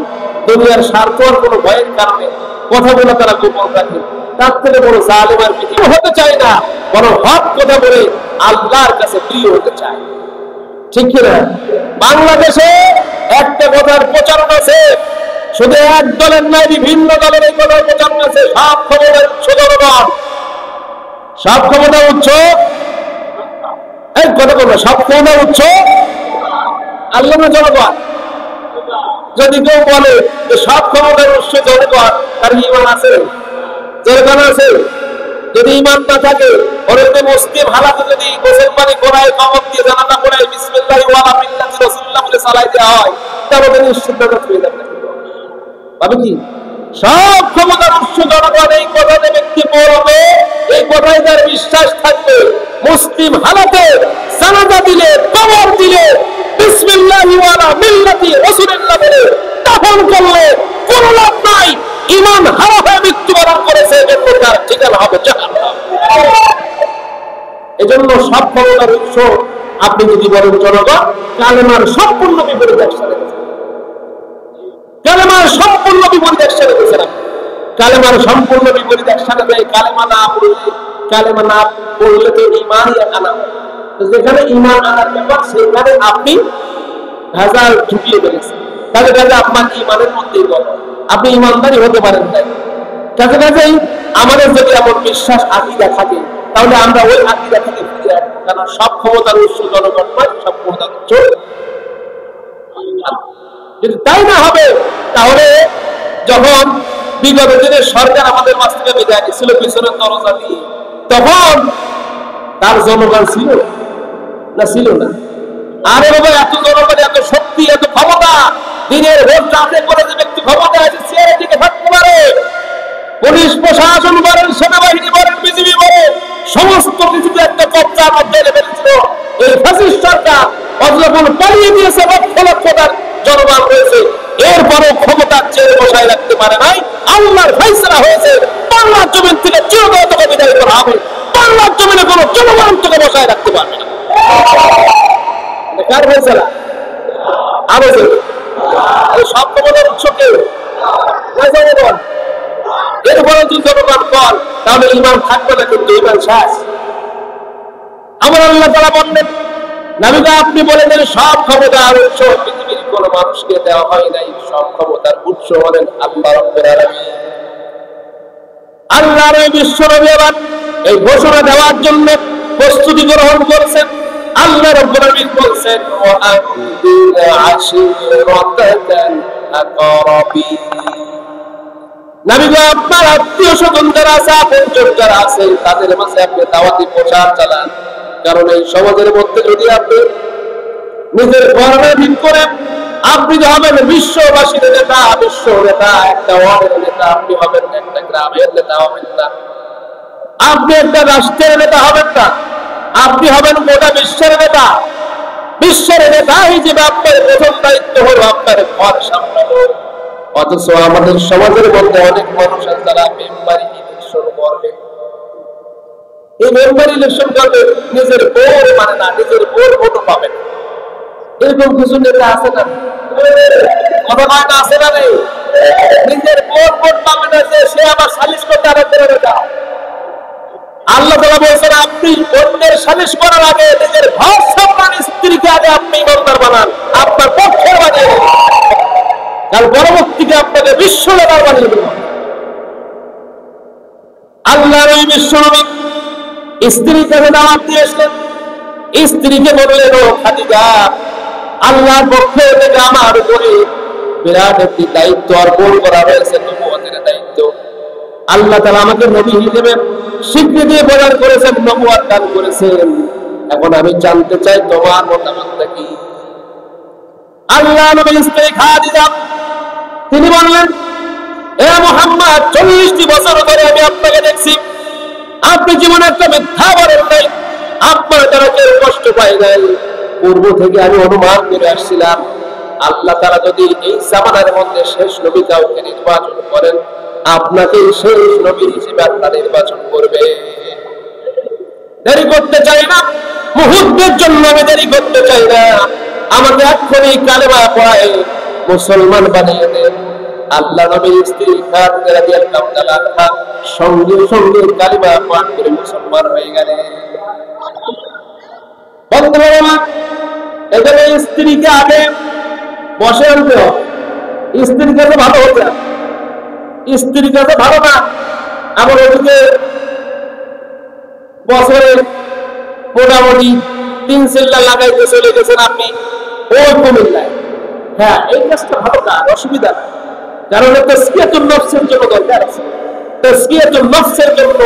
দুনিয়ার স্বার্থ আর কোনো ভয়ের কারণে কথাগুলো তারা গোপন রাখে, তার থেকে বড় জালেম আর পৃথিবী হতে চায় না, বরং হক কথা বলে আল্লাহর কাছে প্রিয় হতে চায়। ঠিক কিনা? বাংলাদেশে একটা কথার প্রচারণ আছে, শুধু এক দলের নয়, বিভিন্ন দলের এই কথার প্রচারণ আছে, সব ক্ষমতার উৎস জনগণ, সব ক্ষমতার উৎস এই কথা বলবো, সব ক্ষমতার উৎস আল্লাহ না জনগণ। যদি কেউ বলে যে সব ক্ষমতার উৎস জনগণ, তার ঈমান আছে? জনগণ আছে? যদি ঈমান না থাকে, ওরে মুসলিম হালাতে যদি মুসলমানি করায়, কামত দিয়ে জানাজা পড়ায়, বিসমিল্লাহি ওয়া আলা মিল্লাতি রাসূলুল্লাহ বলে চালাই দেওয়া হয়, তাহলে নিশ্চিতভাবে হয়ে যাবে। তবে কি সব ক্ষমতার উৎস জনগণ এই কথাতে ব্যক্তি পড়বে, এই কথায় তার বিশ্বাস থাকবে, মুসলিম হালাতে জানাজা দিলে, কবর দিলে, বিসমিল্লাহি ওয়া আলা মিল্লাতি রাসূলুল্লাহ বলে দাফন করলে কোনো লাভ নাই, ঈমান হারা হয়ে মৃত্যুবরণ করেছে, এজন্য সব ক্ষমতার উৎস আপনি যদি বলেন জনগণ, কালেমার সম্পূর্ণ বিপরীত একসাথে কালেমার সম্পূর্ণ বিপরীত একসাথে গেছেন। কালেমার সম্পূর্ণ বিপরীত একসাথে দেয়। কালেমা না পড়লে তো ঈমানই আনা হয়। তো যেখানে ঈমান আনার ব্যাপার সেখানে আপনি ভেজাল ঢুকিয়ে ফেলেছেন। কাজে কাজে আপনার ঈমানের মধ্যেই বল, আপনি ঈমানদারি হতে পারেন না। কাজে কাজেই আমাদের যদি এমন বিশ্বাস আকীদা থাকে, তাহলে আমরা ওই আকীদা থেকে ফিরে আসবো। কারণ সব ক্ষমতার উৎস জনগণ নয়, সব ক্ষমতার উৎস। যদি তাই না হবে, তাহলে যখন বিগত দিনের সরকার আমাদের মাছ থেকে বিদায় নিচ্ছিল পিছনের দরজা দিয়ে, তখন তার জনগণ ছিল না? ছিল না? আরে বাবা, এত জনগণ, এত শক্তি, এত ক্ষমতা, দিনের ভোট রাতে করে যে ব্যক্তি ক্ষমতা আছে চেয়ারের দিকে থাকতে পারে, পুলিশ প্রশাসন বলেন, সেনাবাহিনী বলেন, বিজিবি বলেন, সমস্ত কিছুতে একটা কবজার মধ্যে এনে ফেলেছিল এই ফ্যাসিস্ট সরকার। অযখন পালিয়ে দিয়েছে, লক্ষ লক্ষ তার জনগণ রয়েছে, এরপরও ক্ষমতার চেয়ে বসায় রাখতে পারে নাই। আল্লাহর ফয়সালা হয়েছে, বাংলার জমিন থেকে চিরতরে তোকে বিদায় করা হবে। বাংলার জমিনে কোনো জনগণ তোকে বসায় রাখতে পারবে না। কার ফয়সালা? আরো সব ক্ষমতার উৎস কেউ জনগণ। এরপরে যদি জনগণ কর, তাহলে ঈমান থাকবে না, কিন্তু ঈমান শেষ। আমার আল্লাহ তাআলা বললেন, নবীকে আপনি বলে দেন সব ক্ষমতার উৎস পৃথিবীর কোন মানুষকে দেওয়া হয় নাই। সব ক্ষমতার উৎস হলেন আল্লাহ রাব্বুল আলামিন। আল্লাহর ওই বিশ্ব নবী আবার এই ঘোষণা দেওয়ার জন্য প্রস্তুতি গ্রহণ করেছেন। আল্লাহ রাব্বুল আলামিন বলছেন, ওয়া আনদির আশিরাতাকাল আকরাবিন। নবীগো, আপনার আত্মীয় স্বজন যারা আছে, আপনজন যারা আছে, তাদের মাঝে আপনি দাওয়াতি প্রচার চালান। কারণ এই সমাজের মধ্যে যদি আপনি নিজের কর্মে ভিন করেন, আপনি যে হবেন বিশ্ববাসীর নেতা, বিশ্ব নেতা, একটা ওয়ার্ডের নেতা, আপনি হবেন একটা গ্রামের নেতা হবেন না, আপনি একটা রাষ্ট্রের নেতা হবেন না, আপনি হবেন গোটা বিশ্বের নেতা। বিশ্বের নেতা হিসেবে আপনার প্রথম দায়িত্ব হলো আপনার ঘর সামলানো। অথচ আমাদের সমাজের মধ্যে অনেক মানুষ আছে যারা মেম্বারি ইলেকশন করবে। এই মেম্বারি ইলেকশন করবে, নিজের বোর মানে না, নিজের বোর ভোটও পাবে না। এরকম কিছু নেতা আছে না? কথা নয় না, আছে না? নেই? নিজের বোর ভোট পাবে না, যে সে আবার সালিশ করতে আরেকজনের নেতা। আল্লাহ তাআলা বলেছেন, আপনি অন্যের সালিশ করার আগে নিজের ঘর সামলান স্ত্রীকে আগে আপনি ইমানদার বানান, আপনার পক্ষের বানিয়ে নেন। কাল পরবর্তীতে আপনাকে বিশ্ব নেতার বানিয়ে দেব। আল্লাহর ওই বিশ্ব নবী স্ত্রীর কাছে দাওয়াত দিয়ে আসলেন। স্ত্রীকে বললেন, ও খাদিজা, আল্লাহর পক্ষ থেকে আমার উপরে বিরাট একটি দায়িত্ব অর্পণ করা হয়েছে, নবুয়তের দায়িত্ব। আল্লাহ তাআলা আমাকে নবী হিসেবে স্বীকৃতি প্রদান করেছেন, নবুয়ত দান করেছেন। এখন আমি জানতে চাই তোমার মতামতটা কি? আল্লাহ নবী স্ত্রী খাদিজা তিনি বললেন, এ মুহাম্মদ, 40টি বছর ধরে আমি আপনাকে দেখছি, আপনি জীবনে একটা মিথ্যা বলেন নাই, আপনার দ্বারা কেউ কষ্ট পায় নাই। পূর্ব থেকে আমি অনুমান করে আসছিলাম, আল্লাহ তাআলা যদি এই জামানার মধ্যে শেষ নবী কাউকে নির্বাচন করেন, আপনাকে শেষ নবী হিসেবে আল্লাহ নির্বাচন করবে। দেরি করতে চাই না, মুহূর্তের জন্য আমি দেরি করতে চাই না। আমাকে এক্ষুনি কালেমা পড়ায় মুসলমান বানিয়ে দেন। আল্লাহ নবীর স্ত্রী খাদিজা রাদিয়াল্লাহু তাআলা আনহা সঙ্গে সঙ্গে কালেমা পাঠ করে মুসলমান হয়ে গেলেন। বন্ধুরা, এখানে স্ত্রীকে আগে বসে আনতে হবে। স্ত্রীর কাছে ভালো হতে হবে। স্ত্রীর কাছে ভালো না, আবার ওদিকে বছরে মোটামুটি 3 চিল্লা লাগাইতে চলে গেছেন আপনি ওই কুমিল্লায়। হ্যাঁ, এই কাজটা ভালো কাজ, অসুবিধা না। কারণ তাসকিয়াতুন নফসের জন্য দরকার আছে। তাসকিয়াতুন নফসের জন্য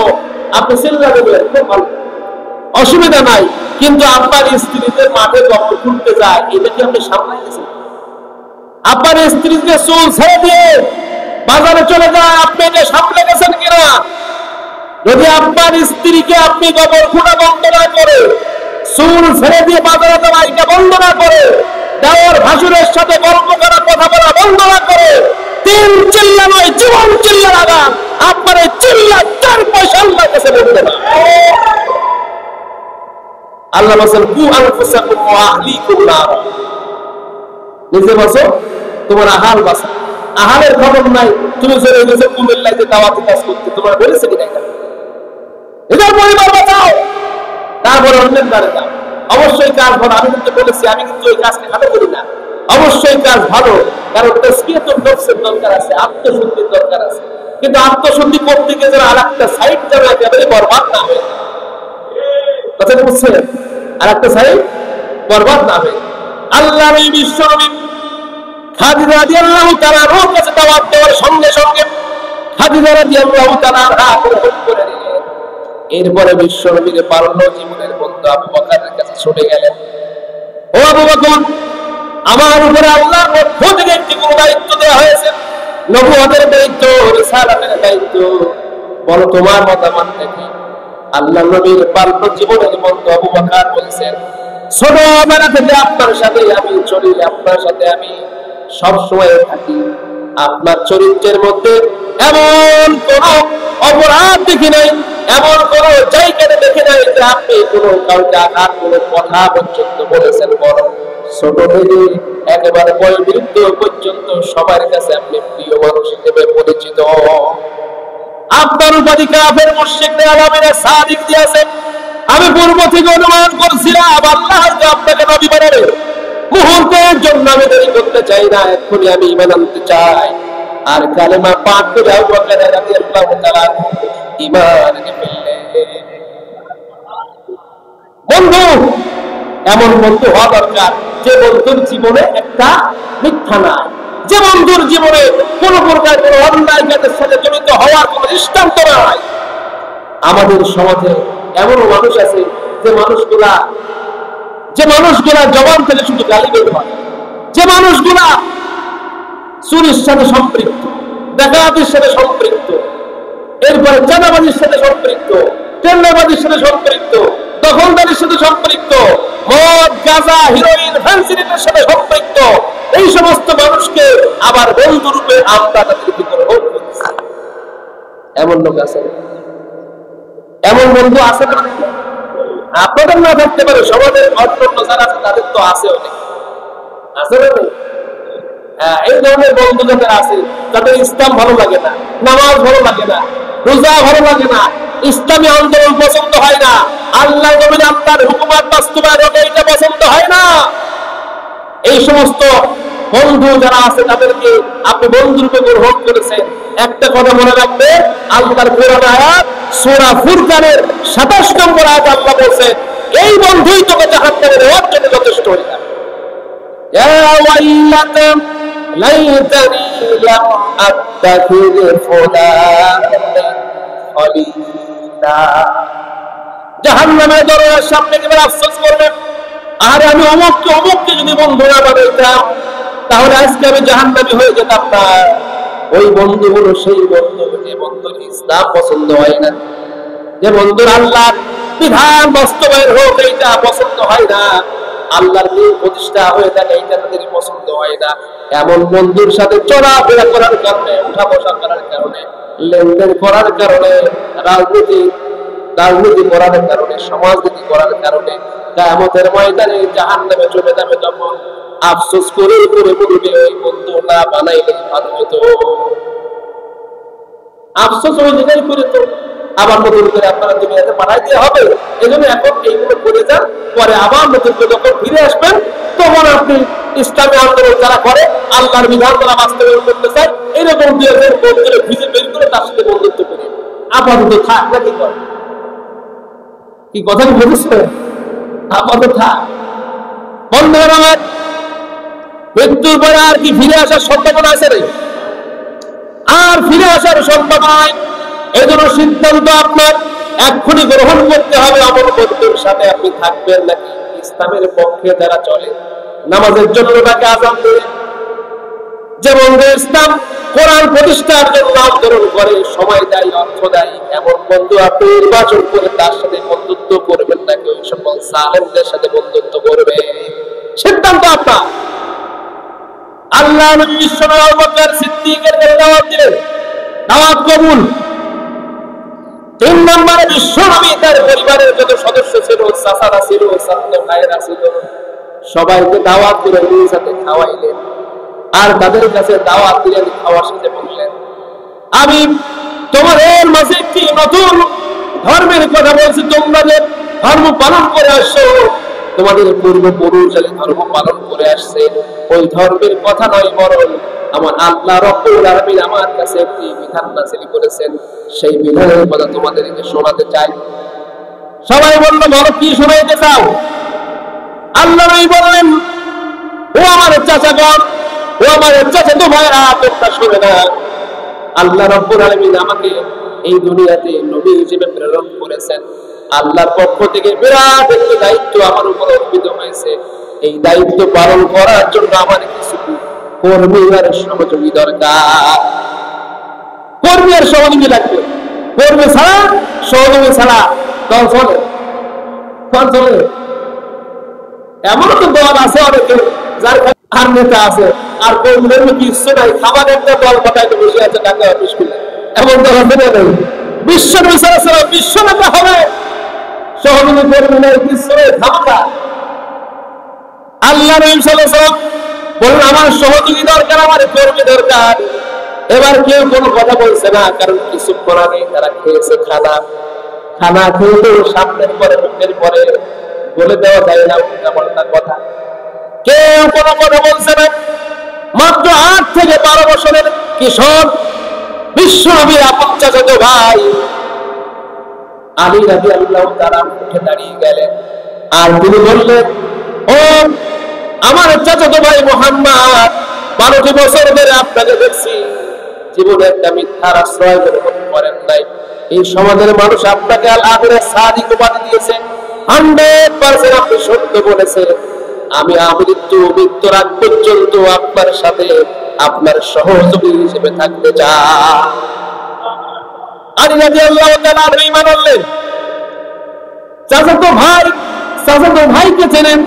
আপনি চিল্লা দেবেন, খুব ভালো, অসুবিধা নাই। কিন্তু আপনার স্ত্রীতে মাঠে দখল খুলতে যায়, এটা কি আপনি সামলাই গেছেন? আপনার স্ত্রীকে চুল ছেড়ে দিয়ে বাজারে চলে যায়, আপনি এটা সামলে গেছেন কিনা? যদি আপনার স্ত্রীকে আপনি গোবর খোঁড়া বন্ধ না করে, চুল ছেড়ে দিয়ে বাজারে যাওয়া এটা বন্ধ না করে, দেওয়ার ভাসুরের সাথে গল্প করা, কথা বলা বন্ধ না করে, 3 চিল্লা নয়, জীবন চিল্লা লাগান, আপনার এই চিল্লা 4 পয়সা আল্লাহর কাছে বলতে না। আল্লাহ বলেন কু আনফুসাকুম ওয়া আহলিকুম নার, নিজে বাঁচো তোমার আহাল বাঁচো। আহালের খবর নাই, তুমি চলে গেছো কুমিল্লায় যে দাওয়াতি কাজ করতে, তোমার বলেছে কিনা এটা? এটার পরিবার বাঁচাও, তারপরে অন্যের দ্বারে দাও। অবশ্যই কাজ ভালো, আমি কিন্তু বলেছি, আমি কিন্তু ওই কাজকে খাটো করি না। অবশ্যই কাজ ভালো, কারণ তাসকিয়াতুন নফসের দরকার আছে, আত্মশুদ্ধির দরকার আছে। কিন্তু আত্মশুদ্ধি করতে গিয়ে যেন আর একটা সাইড যেন একেবারে বরবাদ না হয়ে, কথা বুঝছেন? আর একটা সাইড বরবাদ না হয়ে। আল্লাহ বিশ্বনবী খাদিজা রাদিয়াল্লাহু তাআলার কাছে দাওয়াত দেওয়ার সঙ্গে সঙ্গে খাদিজা রাদিয়াল্লাহু তাআলা গ্রহণ করে নিলেন। এরপরে বিশ্বনবীর পারন্য জীবনের বন্ধু আবু বকরের কাছে ছুটে গেলেন। ও আবু বকর, আমার উপরে আল্লাহর পক্ষ থেকে একটি কোন দায়িত্ব দেওয়া হয়েছে, নবুয়তের দায়িত্ব, রিসালাতের দায়িত্ব, বলো তোমার মতামত কি? আল্লাহ নবীর পারন্য জীবনের বন্ধু আবু বকর বলেছেন, ছোটবেলা থেকে আপনার সাথে আমি চলি, আপনার সাথে আমি সব সময় থাকি। আপনার চরিত্রের মধ্যে এমন কোন অপরাধ দেখি নাই, এমন কোন জায়গাতে দেখি নাই যে আপনি কোনো কাউকে আঘাত, কোনো কথা পর্যন্ত বলেছেন। বরং ছোট থেকে একেবারে বয়োবৃদ্ধ পর্যন্ত সবার কাছে আপনি প্রিয় মানুষ হিসেবে পরিচিত। আপনার উপাধি কাফের মুশরিকদের আলামিনে সাদিক দিয়েছেন। আমি পূর্ব থেকে অনুমান করছিলাম আল্লাহ আপনাকে নবী বানাবে। মুহূর্তের জন্য আমি দেরি করতে চাই না, এক্ষুনি আমি ঈমান আনতে চাই। আর কালেমা পাঠ করে আবু বকর রাদিয়াল্লাহু তাআলা ঈমান এনে ফেললেন। বন্ধু, এমন বন্ধু হওয়া দরকার যে বন্ধুর জীবনে একটা মিথ্যা নাই, যে বন্ধুর জীবনে কোন প্রকার কোন অন্যায় কাজের সাথে জড়িত হওয়ার কোন দৃষ্টান্ত নাই। আমাদের সমাজে এমন মানুষ আছে যে মানুষগুলা জবান থেকে শুধু গালি বের হয়, যে মানুষগুলা চুরির সাথে সম্পৃক্ত, ডাকাতির সাথে সম্পৃক্ত, এরপরে চাঁদাবাজির সাথে সম্পৃক্ত, টেন্ডারবাজির সাথে সম্পৃক্ত, দখলদারির সাথে সম্পৃক্ত, মদ, গাঁজা, হিরোইন, ফ্যান্সিডিটের সাথে সম্পৃক্ত, এই সমস্ত মানুষকে আবার বন্ধু রূপে আমরা তাদেরকে গ্রহণ করছি। এমন লোক আছে, এমন বন্ধু আছে না? আপনাদের না থাকতে পারে, সমাজের অন্যান্য যারা আছে তাদের তো আছে, অনেক আছে না? এই ধরনের বন্ধু যাদের আছে, তাদের ইসলাম ভালো লাগে না, নামাজ ভালো লাগে না, রোজা ভালো লাগে না, ইসলামী আন্দোলন পছন্দ হয় না, আল্লাহ নবীর আল্লাহর হুকুমত বাস্তবায়ন এটা পছন্দ হয় না। এই সমস্ত বন্ধু যারা আছে তাদেরকে আপনি বন্ধুরূপে গ্রহণ করেছেন। একটা কথা মনে রাখবে, আল্লাহর কোরআন আয়াত সূরা ফুরকানের 27 নম্বর আয়াতে আল্লাহ বলেছেন, এই বন্ধুই তোকে জাহান্নামে নেওয়ার জন্য যথেষ্ট হয়ে যাবে। ইয়া ওয়াইলাতা লাইতানি লাম আত্তাখিয ফুলানা খলিলা। জাহান্নামের দরজার সামনে গিয়ে আফসোস করবেন, আরে আমি অমুককে যদি বন্ধু না বানাইতাম তাহলে আজকে আমি জাহান্নামী হয়ে যেতাম না। ওই বন্ধু হলো সেই বন্ধু যে বন্ধুর ইসলাম পছন্দ হয় না, যে বন্ধুর আল্লাহর বিধান বাস্তবায়ন হোক এইটা পছন্দ হয় না, আল্লাহর নিয়ম প্রতিষ্ঠা হয়ে থাকে এইটা তাদের পছন্দ হয় না। এমন বন্ধুর সাথে চলাফেরা করার কারণে, উঠা বসা করার কারণে, লেনদেন করার কারণে, রাজনীতি করার কারণে, সমাজনীতি করার কারণে কিয়ামতের ময়দানে জাহান্নামে চলে যাবে। তখন আফসোস করে করে বলবে, ওই বন্ধু না বানাইলে ভালো হতো। আফসোস ওই জায়গায় করে তো আবার নতুন করে আপনারা দুনিয়াতে পাঠাইতে হবে। এই জন্য এখন এইগুলো করে যান, পরে আবার নতুন করে যখন ফিরে আসবেন তখন আপনি ইসলামী আন্দোলন যারা করে, আল্লাহর বিধান যারা বাস্তবায়ন করতে চায়, এরকম দুই একজন বন্ধুরে খুঁজে বের করে তার সাথে বন্ধুত্ব করে আপাতত থাক না। কি করে, কি কথা বলেছে? আপাতত থাক। বন্ধুরা আমার, মৃত্যুর পরে আর কি ফিরে আসার সম্ভাবনা আছে রে? আর ফিরে আসার সম্ভাবনা নাই। এই জন্য সিদ্ধান্ত আপনার এক্ষুনি গ্রহণ করতে হবে, এমন বন্ধুর সাথে আপনি থাকবেন নাকি ইসলামের পক্ষে যারা চলে, নামাজের জন্য তাকে আযান করে, যে বন্ধু ইসলাম কোরআন প্রতিষ্ঠার জন্য আন্দোলন করে, সময় দেয়, অর্থ দেয়, এমন বন্ধু আপনি নির্বাচন করে তার সাথে বন্ধুত্ব করবেন নাকি ওই সকল জালেমদের সাথে বন্ধুত্ব করবে, সিদ্ধান্ত আপনার। আল্লাহ নবী বিশ্বনবী আবু বকর সিদ্দিকের দাওয়াত দিলেন, দাওয়াত কবুল। 3 নম্বরে বিশ্বনবী তার পরিবারের যত সদস্য ছিল চাচারা ছিল, ছাত্র ভাইয়েরা ছিল, সবাইকে দাওয়াত করে নিজ হাতে খাওয়াইলেন। আর তাদের কাছে দাওয়াত দিলেন, খাওয়ার সাথে বললেন, আমি তোমাদের মাঝে একটি নতুন ধর্মের কথা বলছি। তোমরা যে ধর্ম পালন করে আসছো, তোমাদের পূর্বপুরুষ যে ধর্ম পালন করে আসছে, ওই ধর্মের কথা নয়, বরং আমার আল্লাহ রাব্বুল আলামিন আমার কাছে একটি বিধান নাযিল করেছেন, সেই বিধানের কথা তোমাদেরকে শোনাতে চাই। সবাই বলল, বলো কি শোনাইতে চাও? আল্লাহ নবী বললেন, ও আমার চাচাগণ, ও আমার চাচাতো ভাইরা, তোমরা শুনে না, আল্লাহ রাব্বুল আলামিন আমাকে এই দুনিয়াতে নবী হিসেবে প্রেরণ করেছেন। আল্লাহর পক্ষ থেকে বিরাট একটি দায়িত্ব আমার উপর অর্পিত হয়েছে। এই দায়িত্ব পালন করার জন্য আমার কিছু কর্মী আর সহযোগী দরকার। কর্মী আর সহযোগী লাগবে। কর্মী ছাড়া, সহযোগী ছাড়া দল চলে? দল চলে? এমন তো দল আছে অনেকে যার আর নেতা আছে, আর কর্মীদের কিছু নাই, খাবার একটা দল পাঠাইতে বসে আছে ঢাকা অফিস খুলে। এমন দল আছে না? নেই। বিশ্ব বিশ্ব নেতা হবে, সহযোগী কর্মী নাই, কিছু নেই, খামাখা। আল্লাহ নবী সাল্লাল্লাহু আলাইহি ওয়াসাল্লাম বললেন, আমার সহযোগী দরকার, আমার কর্মী দরকার। এবার কেউ কোনো কথা বলছে না, কারণ কিছুক্ষণ আগে তারা খেয়েছে খানা খেয়ে সামনের পরে মুখের পরে বলে দেওয়া যায় না উল্টা কথা। কেউ কোনো কথা বলছে না। মাত্র 8 থেকে 12 বছরের কিশোর বিশ্ব নবীর আপন চাচাতো ভাই আলী রাদিয়াল্লাহু তাআলা উঠে দাঁড়িয়ে গেলেন, আর তিনি বললেন, ও আমার চাচাতো ভাই মুহাম্মদ, 12টি বছর ধরে আপনাকে দেখছি, জীবনে একটা মিথ্যার আশ্রয় গ্রহণ করেন নাই। এই সমাজের মানুষ আপনাকে আল আখিরা সাদিক উপাধি দিয়েছে, 100% আপনি সত্য বলেছেন। আমি মৃত্যুর আগ পর্যন্ত আপনার সাথে আপনার সহযোগী হিসেবে থাকতে চাই। আলী রাদিয়াল্লাহু তাআলা ঈমান আনলেন। চাচাতো ভাইকে চেনেন,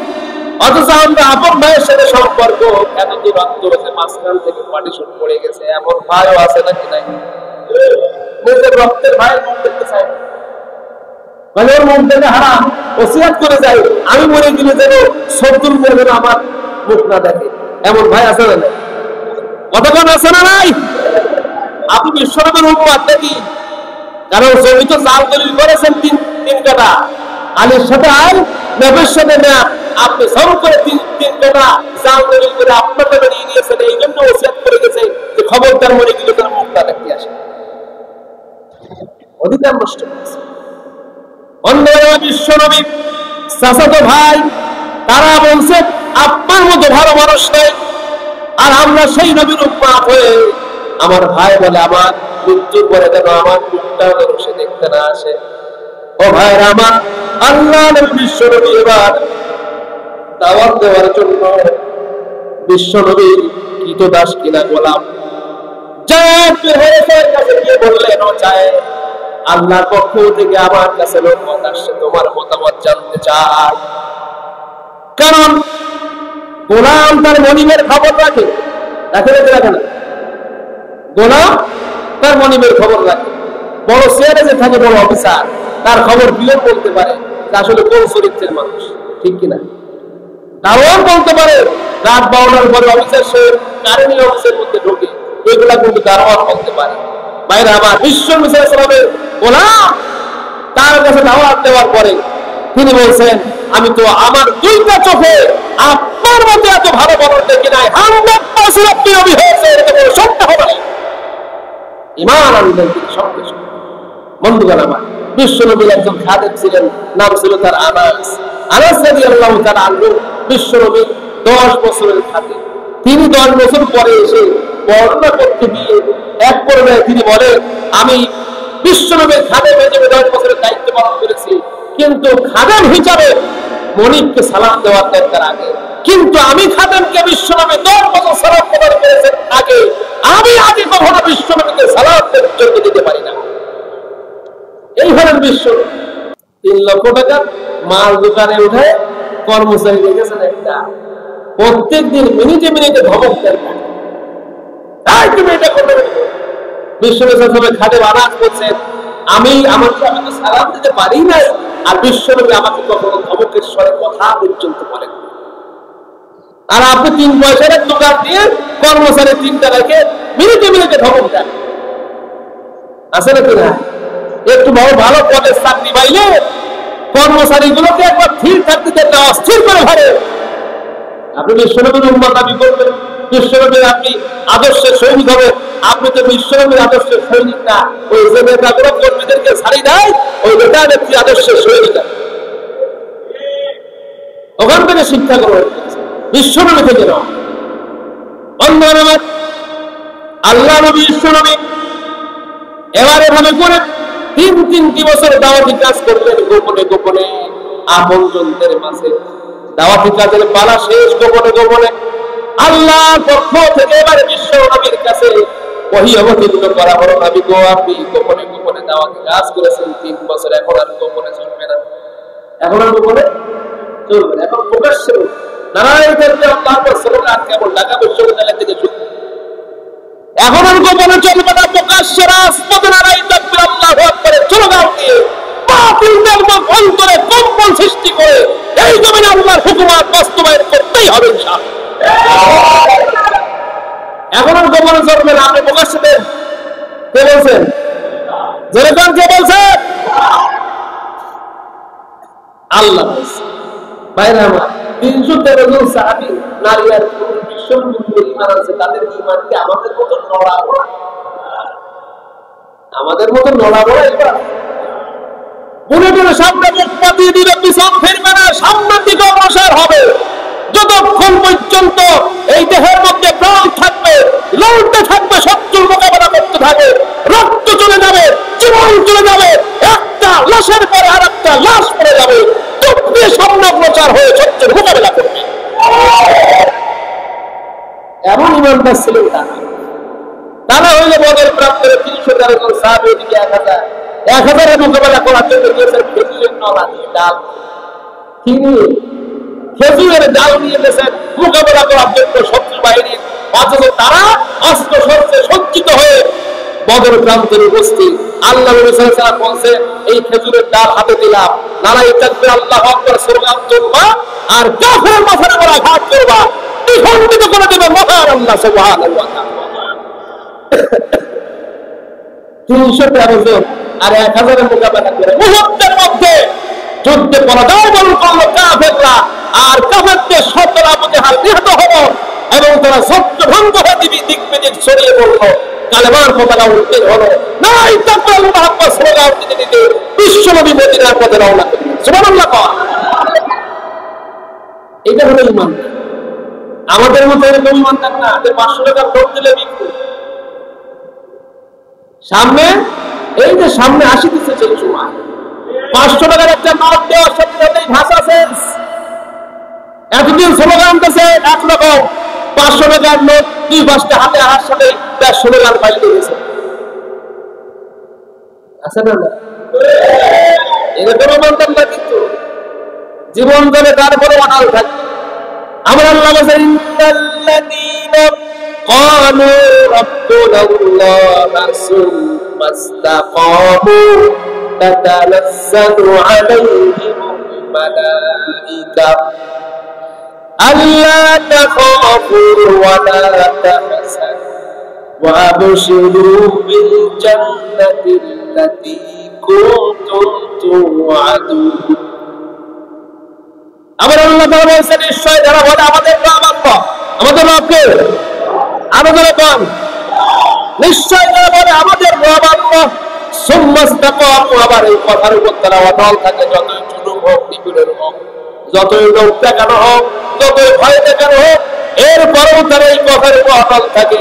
অথচ আমরা আপন ভাইয়ের সাথে সম্পর্ক এত দূরত্ব হচ্ছে, মাঝখান থেকে পার্টিশন পড়ে গেছে। এমন ভাইও আছে নাকি? নাই। নিজের রক্তের ভাইয়ের মুখ দেখতে চাই, মানে ওর মুখ দেখে হারাম ওসিয়াত করে যায়, আমি মরে গেলে যেন শত্রু যেন আমার মুখ না দেখে। এমন ভাই আছে না? নাই। কতক্ষণ আছে না? নাই। আপনি বিশ্বনবীর উম্মত নাকি? কারণ জমি তো জাল দলিল করেছেন তিন কাটা, আলীর সাথে আর নবীর সাথে না, আপনি সব করে তিন কাটা জাল দলিল করে আপনার নামে নিয়ে নিয়েছেন। এই জন্য ওসিয়াত করে গেছে যে খবরদার মরে গেলে তার মুখটা দেখতে আসে। অধিকার নষ্ট করেছে। অন্যরা বিশ্ব নবী চাচাতো ভাই, তারা বলছে আপনার মতো ভালো মানুষ নেই। আর আমরা সেই নবীর উম্মত হয়ে আমার ভাই বলে আমার মৃত্যুর পরে যেন আমার মুখটা যেন সে দেখতে না আসে। ও ভাইরা আমার, আল্লাহ নবী বিশ্ব নবী এবার দাওয়াত দেওয়ার জন্য বিশ্ব নবীর কৃতদাস কিনা গোলাম কাছে গিয়ে বললেন, ও চায় আল্লাহর পক্ষ থেকে আমার কাছে লোক আসছে, তোমার মতামত জানতে চাই। কারণ গোলাম তার মনিবের খবর রাখে না? গোলাম তার মনিবের খবর রাখে। বড় চেয়ারে যে থাকে বড় অফিসার, তার খবর বিলেন বলতে পারে যে আসলে কোন চরিত্রের মানুষ, ঠিক কিনা? দারোয়ান বলতে পারে রাত 12টার পরে অফিসার সে কারেন্ট অফিসের মধ্যে ঢোকে, এগুলা কিন্তু দারোয়ান বলতে পারে। ভাইরা আমার, বিশ্ব মিসাইলের গোলাম তার কাছে দাওয়াত দেওয়ার পরে তিনি বলছেন, আমি তো আমার 2টা চোখে আপনার মতো এত ভালো মানুষ দেখি নাই, 100% আপনি নবী হয়েছে, এটা কোনো সত্য হবে না। ঈমান আনলেন তিনি সঙ্গে সঙ্গে। বন্ধুগণ আমার, বিশ্ব নবীর একজন খাদেম ছিলেন, নাম ছিল তার আনাস রাদিয়াল্লাহু তাআলা আনহু। বিশ্ব নবীর 10 বছরের খাদেম। তিনি 10 বছর পরে এসে বর্ণনা করতে গিয়ে এক পর্যায়ে তিনি বলেন, আমি বিশ্ব নবীর খাদেম হিসেবে 10 বছরের দায়িত্ব পালন করেছি, কিন্তু খাদেম হিসাবে মনিবকে সালাম দেওয়ার দরকার আগে, কিন্তু আমি খাদেমকে বিশ্ব নবী 10 বছর সালাম প্রদান করেছেন আগে, আমি আগে কখনো বিশ্ব নবীকে সালাম পর্যন্ত দিতে পারি না। এই হলেন বিশ্ব। 3 লক্ষ টাকা মাল দোকানে উঠে কর্মচারী রেখেছেন একটা, প্রত্যেক দিন মিনিটে মিনিটে ধমক দেন, তুমি এটা করবে। বিশ্ব খাদেম আনাজ করছেন, আমি তো সালাম দিতে পারি না, আর বিশ্বনবী আমাকে কখনো ধমকের স্বরে কথা পর্যন্ত বলেন। আর আপনি 3 পয়সার এক দোকান দিয়ে কর্মচারী 3 টাকাকে মিনিটে মিনিটে ধমক দেন, আছে নাকি না? একটু ভালো পদের চাকরি পাইলে কর্মচারী গুলোকে একবার স্থির থাকতে দেন না, অস্থির করে ভাবে। আপনি বিশ্বনবীর উম্মত দাবি করবেন, বিশ্বনবীর আপনি আদর্শের সৈনিক হবেন, আপনি তো বিশ্বনবীর আদর্শের সৈনিক না। ওই যে নেতাগুলো কর্মীদেরকে ছাড়ি দেয়, ওই নেতা নেত্রী আদর্শের সৈনিক। ওখান থেকে শিক্ষা গ্রহণ করেছে, বিশ্বনবী থেকে নয়। আল্লাহ নবী বিশ্বনবী এবার এভাবে করে 3 বছর দাওয়াতি কাজ করলেন, গোপনে গোপনে আপনজনদের মাঝে। দাওয়াতি কাজের পালা শেষ, গোপনে গোপনে আল্লাহর পক্ষ থেকে এবারে বিশ্ব নবীর কাছে ওহী অবতীর্ণ করা হলো, নবী গো আপনি গোপনে গোপনে দাওয়াতি কাজ করেছেন 3 বছর, এখন আর গোপনে চলবে না, এখন আর গোপনে চলবে না, এখন প্রকাশ্যে নারায়ণ করতে আল্লাহর স্লোগান কেবল ঢাকা বিশ্ববিদ্যালয় থেকে শুরু। এখন আর গোপনে চলবে না, প্রকাশ্যে রাজপথে নারায়ণ তাকবীর আল্লাহু আকবারের স্লোগান দিয়ে বাতিলদের অন্তরে কম্পন সৃষ্টি করে এই জমিনে আল্লাহর হুকুমত বাস্তবায়ন করতেই হবে ইনশাআল্লাহ। এখন আর গোপনে চলবে না, আপনি প্রকাশ্যে দেন। কে বলছেন? যেরকম কে বলছেন? আল্লাহ বলছেন। ভাইরা আমার, 313 জন সাহাবী নারী আর পুরুষ বিশ্বনবীর ঈমান আছে, তাদের ঈমান কি আমাদের মতো নড়াবড়া? আমাদের মতো নড়াবড়া? এবার পুরোপুরি সামনে মুখ পাতিয়ে দিলে পিছন ফিরবে না, সামনের দিকে অগ্রসর হবে। যতক্ষণ পর্যন্ত এই দেহের মধ্যে প্রাণ থাকবে, লড়তে থাকবে, শত্রুর মোকাবেলা করতে থাকবে, রক্ত চলে যাবে, জীবন চলে যাবে, একটা লাশের পরে আর একটা লাশ পড়ে যাবে, চোখ দিয়ে সামনে অগ্রসর হয়ে শত্রুর মোকাবেলা করবে। এমন ইমানদার ছিলেন তারা। তারা হইলে বদর প্রান্তরে 313 জন সাহাবী, ওদিকে 1000 মোকাবেলা করার জন্য গিয়েছেন খেজুরের নলা দিয়ে, ডাল কিনে খেজুরের ডাল নিয়ে গেছেন মোকাবেলা করার জন্য শত্রু বাহিনীর। অথচ তারা অস্ত্র শস্ত্রে সজ্জিত হয়ে বদর প্রান্তরে উপস্থিত। আল্লাহ নবী সাল্লাল্লাহু আলাইহি ওয়াসাল্লাম বলেন, এই খেজুরের ডাল হাতে দিলাম, নারায়ে তাকবীর আল্লাহু আকবার স্লোগান তুলবা আর কাফেরের মাথায় ওরা আঘাত করবা, দ্বিখণ্ডিত করে দেবে মহান আল্লাহ সুবহানাহু ওয়া তাআলা। 313 জন আর 1000 মোকাবেলা করে মুহূর্তের মধ্যে যুদ্ধে পরাজয় বরণ করলো কাফেররা। আর কাফেরদের শতরা আবু জাহাল নিহত হলো এবং তারা ছত্রভঙ্গ হয়ে দিক বিদিক ছড়িয়ে পড়লো। কালেমার পতাকা উত্তীর্ণ হলো, নারায়ে তাকবীর আল্লাহু আকবার স্লোগান দিতে দিতে বিশ্বনবী মদিনার পথে রওনা করলেন। সুবহানাল্লাহ। এটা হলো ঈমান। আমাদের মতো এরকম ঈমানদার না, যে 500 টাকা ভোট দিলে বিক্রি। সামনে এই যে সামনে আসিতেছে সেই সময় 500 টাকার একটা নোট দেওয়ার সাথে সাথেই ভাষা শেষ। এতদিন স্লোগান দিতেছে একরকম, 500 টাকার নোট 2 পাঁচটা হাতে আসার সাথে তার স্লোগান পাল্টে গেছে। আছে না? এরকম ঈমানদার না, কিন্তু জীবন ধরে তারপরে অনাল থাকবে। আমরা আল্লাহ বলেন, ইন্নাল্লাযীনা ক্বালু রাব্বুনাল্লাহ সুম্মা ইসতাকামু তাতানাজ্জালু আলাইহিমুল মালাঈকা আল্লা তাখাফু ওয়া লা তাহজানু ওয়া আবশিরু বিল জান্নাতিল্লাতী কুনতুম তুআদুন। আবার আল্লাহ তাআলা বলেন, নিশ্চয় যারা বলে আমাদের রব আল্লাহ, আমাদের রবকে আরো জোরে বল, নিশ্চয় যারা বলে আমাদের রব আল্লাহ, সুম্মা ইসতাকামু, আবার এই কথার উপর তারা অটল থাকে, যতই জুলুম হোক, নিপীড়ন হোক, যতই লোক দেখানো হোক, যতই ভয় দেখানো হোক, এরপরেও তারা এই কথার উপর অটল থাকে।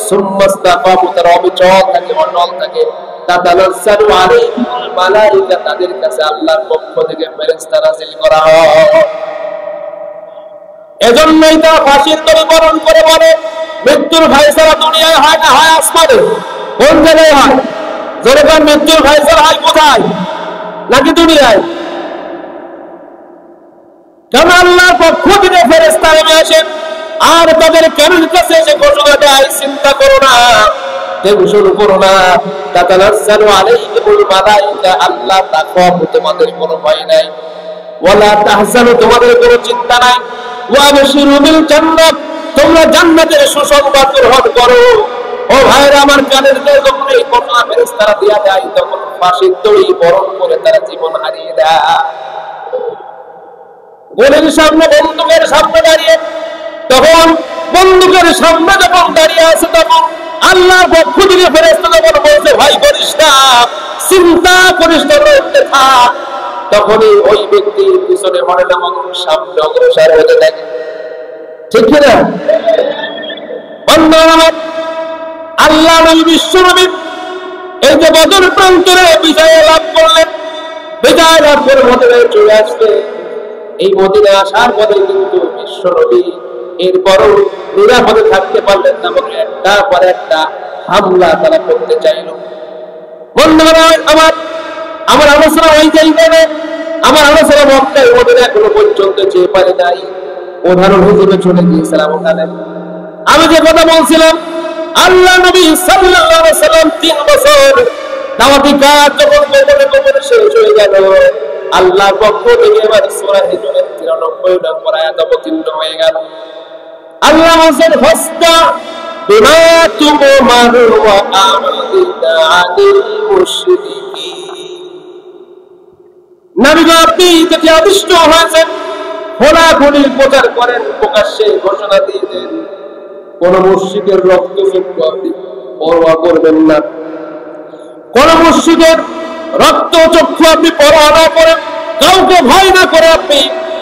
সুম্মা ইসতাকামু, তারা অবিচল থাকে, অটল থাকে। তাতানাজ্জালু আলাইহিমুল মালাঈকা, তাদের কাছে আল্লাহর পক্ষ থেকে ফেরেশতা নাযিল করা হয়। এজন্যই তারা ফাঁসির দড়ি বরণ করে বলে, মৃত্যুর ফায়সালা দুনিয়ায় হয় না, হয় আসমানে। কোন জায়গায় হয়? যেরকম মৃত্যুর ফায়সালা হয় কোথায়? নাকি দুনিয়ায়? কারণ আল্লাহর পক্ষ থেকে ফেরেশতা নেমে আসেন আর তাদের কানের কাছে এসে ঘোষণা দেয়, চিন্তা করো না, টেনশন করো না, তাতানাজ্জালু আলাইহিমুল মালায়েকা, আল্লাহ তাকওয়া তোমাদের কোনো ভয় নাই, ওয়ালা তাহজানু তোমাদের কোনো চিন্তা নাই, ওয়া আবশিরু বিল জান্নাত তোমরা জান্নাতের সুসংবাদ গ্রহণ করো। ও ভাইরা আমার, কানের যখন এই কথা ফেরেশতারা দিয়া দেয় তখন ফাঁসির দড়ি বরণ করে তারা জীবন হারিয়ে দেয়। গোলের সামনে বন্দুকের সামনে দাঁড়িয়ে, তখন বন্দুকের সামনে যখন দাঁড়িয়ে আছে তখন আল্লাহর পক্ষ থেকে ফেরেশতা যখন বলছে ভয় করিস না, চিন্তা করিস না, রইতে থাক, তখনই ওই ব্যক্তি পিছনে মনে না সামনে অগ্রসর হতে থাকে। ঠিক কিনা? আল্লাহ নবী বিশ্বনবী এই যে বদর প্রান্তরে বিজয় লাভ করলেন, বিজয় লাভ করে মদিনায় চলে আসলে, এই মদিনায় আসার পরে কিন্তু বিশ্বনবী এরপরও নিরাপদে থাকতে পারলেন না, বলে একটা পর একটা হামলা তারা করতে চাইল। বন্ধুরা আমার, আমার আলোচনা ওই জায়গায়, আমার আলোচনা মক্কায় মদিনা এখনো পর্যন্ত যেতে পারে নাই। উদাহরণ হিসেবে চলে গিয়েছিলাম ওখানে। আমি যে কথা বলছিলাম, আল্লাহ নবী সাল্লাল্লাহু আলাইহি ওয়াসাল্লাম 3 বছর দাওয়াতি কাজ যখন গোপনে শেষ হয়ে গেল, আল্লাহর পক্ষ থেকে এবার সূরা হিজরের 93 নম্বর আয়াত অবতীর্ণ হয়ে গেল। আল্লাহ বলেন, ফাস্তা বিমা তুমারু ওয়া আমিনা আনিল মুশরিকিন। নবী আপনি যেটা আদিষ্ট হয়েছেন খোলাখুলি প্রচার করেন, প্রকাশ্যে ঘোষণা দিয়ে দেন, কোন মুশরিকের রক্তচক্ষু আপনি পরোয়া করবেন না, কোন মুশরিকের রক্তচক্ষু আপনি পরোয়া না করেন, কাউকে ভয় না করে আপনি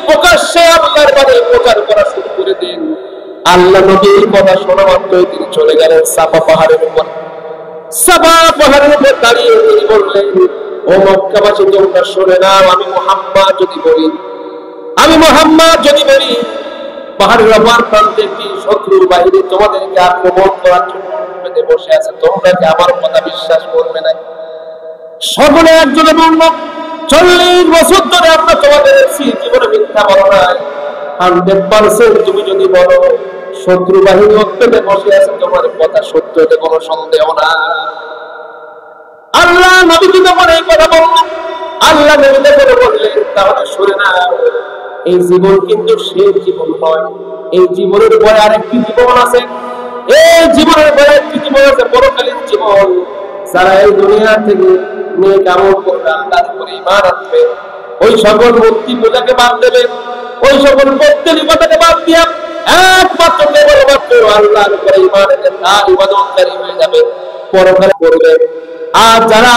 প্রকাশ্যে আল্লাহর বাণী প্রচার করা শুরু করে দিন। আল্লাহ নবীর কথা শোনা মাত্রই তিনি চলে গেলেন সাফা পাহাড়ের উপর। সাফা পাহাড়ের উপর দাঁড়িয়ে তিনি বললেন, ও মক্কাবাসী তোমরা শুনে নাও, আমি মুহাম্মদ যদি বলি, পাহাড়ের অপর প্রান্তে একটি শত্রু বাহিনী তোমাদেরকে আক্রমণ করার জন্য বসে আছে, তোমরা কি আমার কথা বিশ্বাস করবে না? সকলে একজনে বলল, 40 বছর ধরে আমরা তোমাদের জীবনে মিথ্যা বলো নাই, 100% তুমি যদি বলো শত্রু বাহিনী পেতে বসে আছে, তোমার কথা সত্য, এতে কোনো সন্দেহ না। আল্লাহ নবীকে যখন এই কথা বলল, আল্লাহ নবীকে বললেন, তাহলে শুনে না, এই জীবন কিন্তু সেই জীবন নয়, এই জীবনের পরে আরেকটি জীবন আছে, এই জীবনের পরে একটি জীবন আছে, পরকালীন জীবন। যারা এই দুনিয়া থেকে নেক আমল করবে, আল্লাহর উপরে ঈমান আনবে, ওই সকল মূর্তি পূজাকে বাদ দেবে, ওই সকল পৌত্তলিকতাকে বাদ দিয়া একমাত্র কেবলমাত্র আল্লাহর উপরে ঈমান এনে তার ইবাদতকারী হয়ে যাবে, পরকালে করবে। আর যারা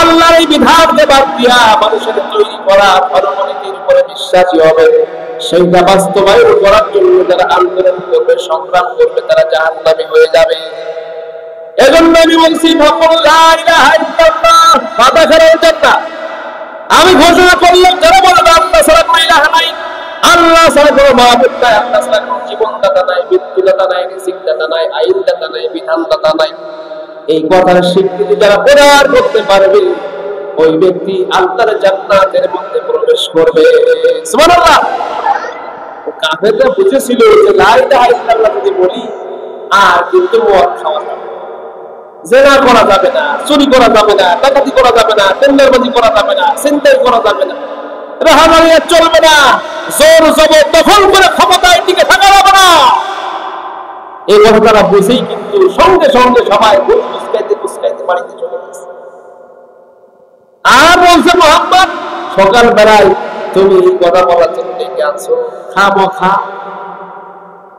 আল্লাহর এই বিধানকে বাদ দিয়া মানুষের তৈরি করা ধর্মনীতির উপরে বিশ্বাসী হবে, সেইটা বাস্তবায়ন করার জন্য যারা আন্দোলন করবে, সংগ্রাম করবে, তারা জাহান্নামী হয়ে যাবে। এজন্য আমি বলছি, আমি ঘোষণা করলাম, যারা বলবে আল্লাহ ছাড়া কোনো ইলাহা নাই, আল্লাহ ছাড়া কোনো মাবুদ নাই, আল্লাহ ছাড়া কোনো জীবনদাতা নাই, মৃত্যুদাতা নাই, রিজিকদাতা নাই, আইনদাতা নাই, বিধানদাতা নাই, এই কথার স্বীকৃতি যারা প্রদান করতে পারবে, ওই ব্যক্তি আল্লাহর জান্নাতের মধ্যে প্রবেশ করবে। সুবহানাল্লাহ। কাফেররা বুঝেছিল যে লা ইলাহা ইল্লাল্লাহ যদি বলি আর কিন্তু মদ খাওয়া যাবে, জেনা করা যাবে না, চুরি করা যাবে না, ডাকাতি করা যাবে না, টেন্ডারবাজি করা যাবে না, ছিনতাই করা যাবে না, রাহাজানি চলবে না, জোর জবরদখল করে ক্ষমতায় টিকে থাকা যাবে না, এই কথা তারা বুঝেই কিন্তু সঙ্গে সঙ্গে সবাই মুসকাইতে বাড়িতে চলে গেছে। আর বলছে মুহাম্মদ, সকাল বেলায় তুমি এই কথা বলার জন্য ডেকে আনছো, খামোখা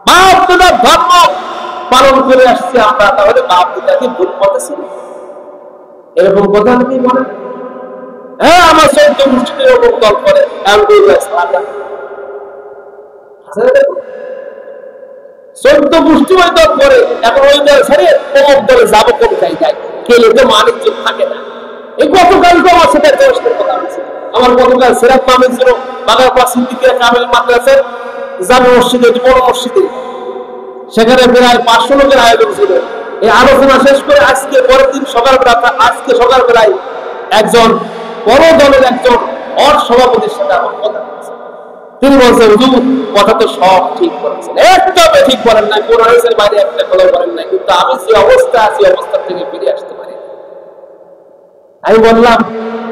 বাপ দাদার ধর্ম পালন করে আসছি আমরা, তাহলে বাপ দাদাকে ভুল পথে, এরকম কথা আপনি বলেন? হ্যাঁ, আমার 14 গোষ্ঠীতে এরকম দল করে, 14 গোষ্ঠী ওই দল করে, এখন ওই দল ছেড়ে অমুক দলে যাবো কোন জায়গায়, কেলে তো মানিজ্য থাকে না। এই গতকাল তো আমার সেটা কথা আছে, আমার গতকাল সিরাত মাহমুদ ছিল বাগারপাড়া সিদ্দিকিয়া কামিল মাদ্রাসার জামে মসজিদে, বড় মসজিদে, সেখানে প্রায় 500 লোকের আয়োজন ছিল। এই আলোচনা শেষ করে আজকে পরের দিন সকালবেলায় একজন বড় দলের একজন সভাপতির সাথে আমার কথা বলছে, তিনি বলছেন হুজুর কথা তো সব ঠিক করেছেন, একটা ঠিক বলেন নাই, কোরআনের বাইরে একটা কথা বলেন নাই, কিন্তু আমি যে অবস্থা আছি অবস্থা থেকে ফিরে আসতে পারি। আমি বললাম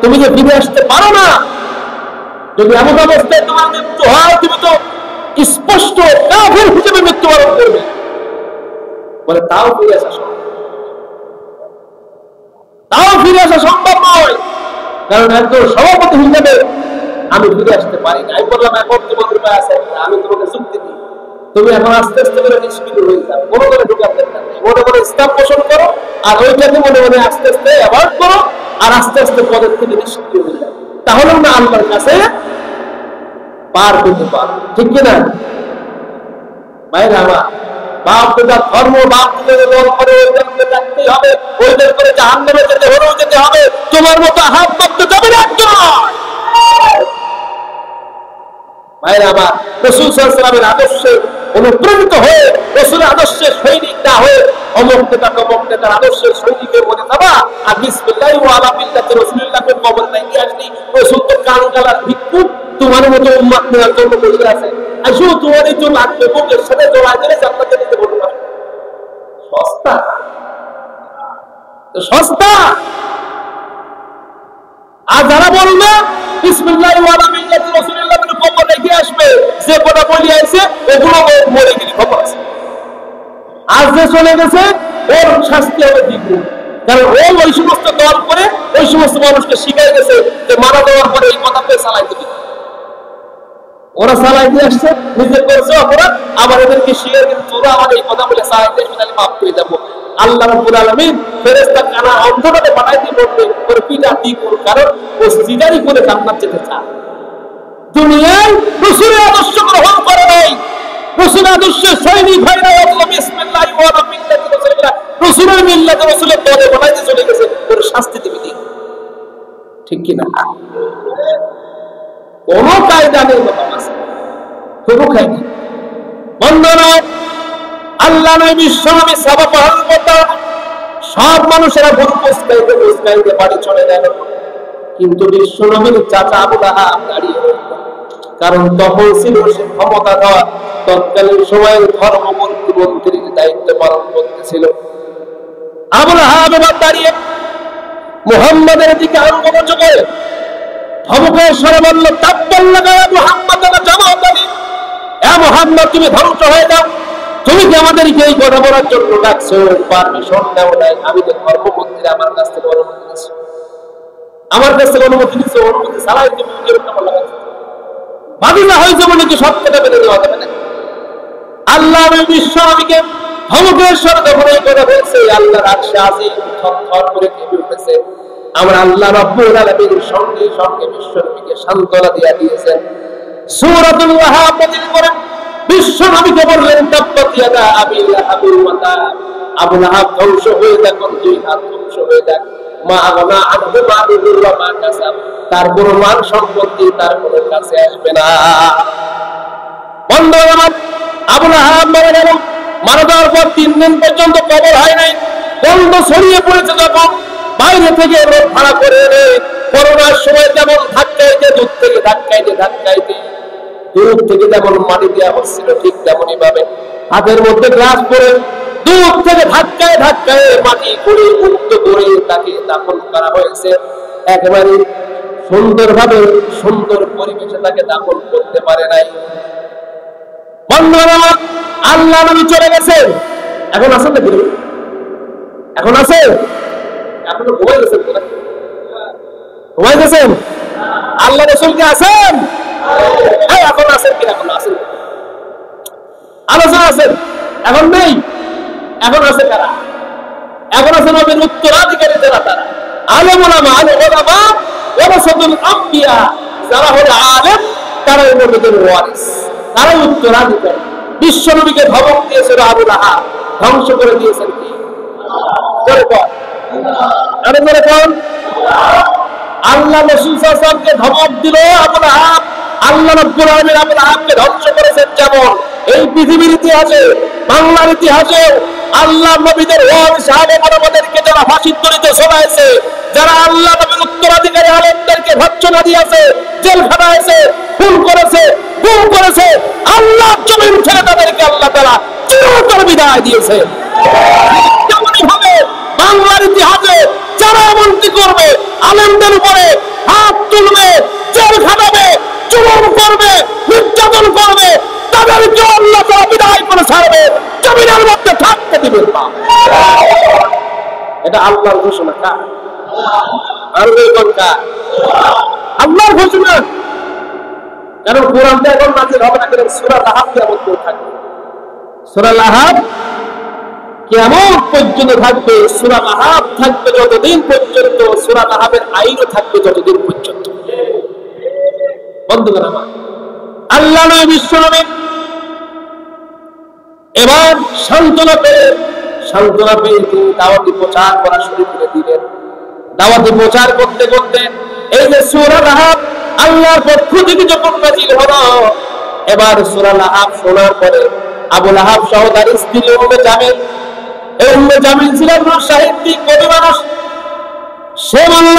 তুমি যে ফিরে আসতে পারো না, যদি এমন অবস্থায় তোমার মৃত্যু হয় তুমি তো স্পষ্ট কাফের হিসেবে মৃত্যুবরণ করবে। বলে তাও ফিরে আসা সম্ভব, তাও ফিরে আসা সম্ভব নয়, কারণ একজন সভাপতি হিসেবে আমি ফিরে আসতে পারি না। আমি বললাম এখন তোমার উপায় আছে, আমি তোমাকে যুক্তি দিই, তুমি এখন আস্তে আস্তে করে নিষ্ক্রিয় হয়ে যাও, কোনো করে ঢুকার দরকার নেই, মনে মনে ইসলাম পোষণ করো আর ওইটাকে মনে মনে আস্তে আস্তে অ্যাভয়েড করো আর আস্তে আস্তে পদের থেকে নিষ্ক্রিয় হয়ে যাও, তাহলে না আল্লাহর কাছে পার করতে পারো, ঠিক কিনা ভাইরা আমার? বাপ দাদার ধর্ম, বাপ দাদার দল করে ওইদের রাখতেই হবে, ওইদের করে জাহান্নামে যেতে হলেও যেতে হবে, তোমার মতো হাত পাততে যাবে না একজন। ভাইরা আমার, রাসূল সাল্লাল্লাহু আলাইহি ওয়াসাল্লামের আদর্শে অনুপ্রাণিত হয়ে রাসূলের আদর্শের সৈনিক না হয়ে অমুক নেতা তমুক নেতার আদর্শের সৈনিকের মধ্যে যাবা আর বিসমিল্লাহি ওয়া আলা মিল্লাতি রাসূলিল্লাহকে কবর নাই কি আসনি, রাসূল তো কান গালার ভিক্ষুক তোমার মতো উম্মত নেওয়ার জন্য বসে আছে, আসো তোমার এই জন্য লাগবে বুকের সাথে জড়ায় দিলে জান্নাতে নিতে বলতে পারবে। সস্তা তো সস্তা। আর যারা বলবে বিসমিল্লাহি ওয়া আলা মিল্লাতি রাসূলিল্লাহ বলে কবর রেখে আসবে, যে কথা বলি আইছে ওগুলো মরে গেলে খবর আছে, আর যে চলে গেছে ওর শাস্তি হবে দ্বিগুণ, কারণ ও ওই সমস্ত দল করে ওই সমস্ত মানুষকে শিখাই গেছে যে মারা দেওয়ার পরে এই কথা পেয়ে চালাই দিবে, ওরা চালাই দিয়ে আসছে, নিজে করেছে অপরাধ, আবার এদেরকে শিখে গেছে তোরা আমার এই কথা বলে চালাই দিয়ে আসবে, মাফ করে যাবো। আল্লাহ রাব্বুল আলামিন ফেরেশতা কানা অন্ধকারে পাঠাই দিয়ে বলবে ওর পিতা কি করুক, কারণ ও সিজারি করে জান্নাত যেতে চায়। দুনিয়ায় রাসূলের আদর্শ গ্রহণ করে নাই, রাসূলের আদর্শের সৈনিক হয় না, অথবা বিসমিল্লাহি ওয়া আলা মিল্লাতি রাসূলিল্লাহ রাসূলের মিল্লাতে রাসূলের পদে বানাইতে চলে গেছে, ওর শাস্তি দিবে কি ঠিক কি না? কোন কায়দা নেই বাবা, আছে কোনো কায়দা। বন্ধুরা, আল্লাহ নবী বিশ্বনবী সাহাবা পালন করতেন, সব মানুষেরা ভুল বুঝতে বাড়ি চলে গেল, কিন্তু বিশ্বনবীর চাচা আবু লাহাব দাঁড়িয়ে রইল, কারণ তখন ছিল সে ক্ষমতা দেওয়া তৎকালীন সময়ের ধর্মমন্ত্রী মন্ত্রীর দায়িত্ব পালন করতেছিল। আবু লাহাব এবার দাঁড়িয়ে মুহাম্মাদের দিকে আঙ্গুল করে ধমকের স্বরে বলল, তাব্বাল্লাকা ইয়া মুহাম্মাদ ওয়া জামাআতানি, এ মুহাম্মদ তুমি ধ্বংস হয়ে যাও, তুমি কি আমাদেরকে এই কথা বলার জন্য ডাকছো? পারমিশন দাও নাই, আমি তো ধর্মমন্ত্রী, আমার কাছ থেকে অনুমতি নিচ্ছি, আমার কাছ থেকে অনুমতি নিচ্ছি, অনুমতি ছাড়াই তুমি এরকম বলা ভাবিলা হয়েছে বলে কি সব কথা বেঁধে দেওয়া যাবে না? আল্লাহ বিশ্বনবীকে ধমকের স্বরে যখন এই কথা বলছে, আল্লাহর আরশে আজিম থরথর করে কেঁপে উঠেছে। আমরা আল্লাহ রাব্বুল আলামিনের সঙ্গে সঙ্গে বিশ্বনবীকে সান্ত্বনা দিয়ে দিয়েছেন। সূরাতুল লাহাব নাযিল করে বিশ্বনবীকে বললেন, তাব্বাত ইয়াদা আবি লাহাবিল ওয়া তাব, আবু লাহাব ধ্বংস হয়ে যাক, দুই হাত ধ্বংস হয়ে যাক, মা আগনা আনহু মালুহু ওয়া মা কাসাব, তার কোনো মান সম্পত্তি তার কোনো কাছে আসবে না। বন্ধুরা, আবু লাহাব মারা গেল, মারা যাওয়ার পর 3 দিন পর্যন্ত কবর হয় নাই, গন্ধ ছড়িয়ে পড়েছে। যখন বাইরে থেকে লোক ভাড়া করে এনে করোনার সময় যেমন ধাক্কাইতে দূর থেকে ধাক্কাইতে দূর থেকে যেমন মাটি দেওয়া হচ্ছিল, ঠিক তেমনই ভাবে হাতের মধ্যে গ্লাস পরে দূর থেকে ধাক্কায় মাটি করে মুক্ত করে তাকে দাফন করা হয়েছে। একেবারে সুন্দরভাবে সুন্দর পরিবেশে তাকে দাফন করতে পারে নাই। বন্ধুরা, আল্লাহ নবী চলে গেছেন, এখন আছেন নাকি? এখন আছে? এখনো ঘুমাই গেছেন? ঘুমাই গেছেন? আল্লাহ রাসূল কি আছেন? এখন আছেন কিনা? এখন আছেন, আলোচনা আছেন, এখন নেই। এখন আছে কারা? এখন আছে নবীর উত্তরাধিকারী যারা, তারা আলেম ওলামা, ওয়ারাসাতুল আম্বিয়া, যারা হলো আলেম তারাই নবীদের ওয়ারিস, তারাই উত্তরাধিকারী। বিশ্বনবীকে ধমক দিয়েছিল আবু লাহাব, ধ্বংস করে দিয়েছেন কি? আল্লাহ রাসূল সাল্লাল্লাহু আলাইহি ওয়াসাল্লামকে ধমক দিল আবু লাহাব, আল্লাহ রাব্বুল আলামিন আবু লাহাবকে ধ্বংস করেছেন। যেমন এই পৃথিবীর ইতিহাসে, বাংলার ইতিহাসে আল্লাহ নবীদের ওয়ারি সাহাবে মানবদেরকে যারা ফাঁসির দড়িতে ঝোলাইছে, যারা আল্লাহ নবীর উত্তরাধিকারী আলেমদেরকে ভৎসনা দিয়েছে, জেলখানায়ছে, খুন করেছে, গুম করেছে, আল্লাহ জমিন ছেড়ে তাদেরকে আল্লাহ তাআলা চিরতর বিদায় দিয়েছে। তেমনি ভাবে বাংলার ইতিহাসে যারা এমনটি করবে, আলেমদের উপরে হাত তুলবে, জেল খাটাবে, জুলুম করবে, নির্যাতন করবে, তাদেরকে আল্লাহ তাআলা বিদায় করে ছাড়বে, জমিনের মধ্যে থাকতে দিবেন না। এটা আল্লাহর ঘোষণা। কার? আল্লাহর ঘোষণা। কারণ কোরআনটা এখন নাযিল হবে না, কারণ সূরা লাহাব কিয়ামত পর্যন্ত থাকবে। সূরা লাহাব কিয়ামত পর্যন্ত থাকবে। সূরা লাহাব থাকবে যতদিন পর্যন্ত, সূরা লাহাবের আইনও থাকবে যতদিন পর্যন্ত। বন্ধুগণ আমার, আল্লাহ নবী বিশ্ব নবী এবার সান্ত্বনা পেয়ে তিনি দাওয়াতি প্রচার করা শুরু করে দিলেন। দাওয়াতি প্রচার করতে করতে এই যে সূরা লাহাব আল্লাহর পক্ষ থেকে যখন নাযিল হলো, এবার সূরা লাহাব শোনার পরে আবু লাহাব সহ তার স্ত্রী উম্মে জামিল, এই উম্মে জামিল ছিলেন সাহিত্যিক কবি মানুষ। সে বলল,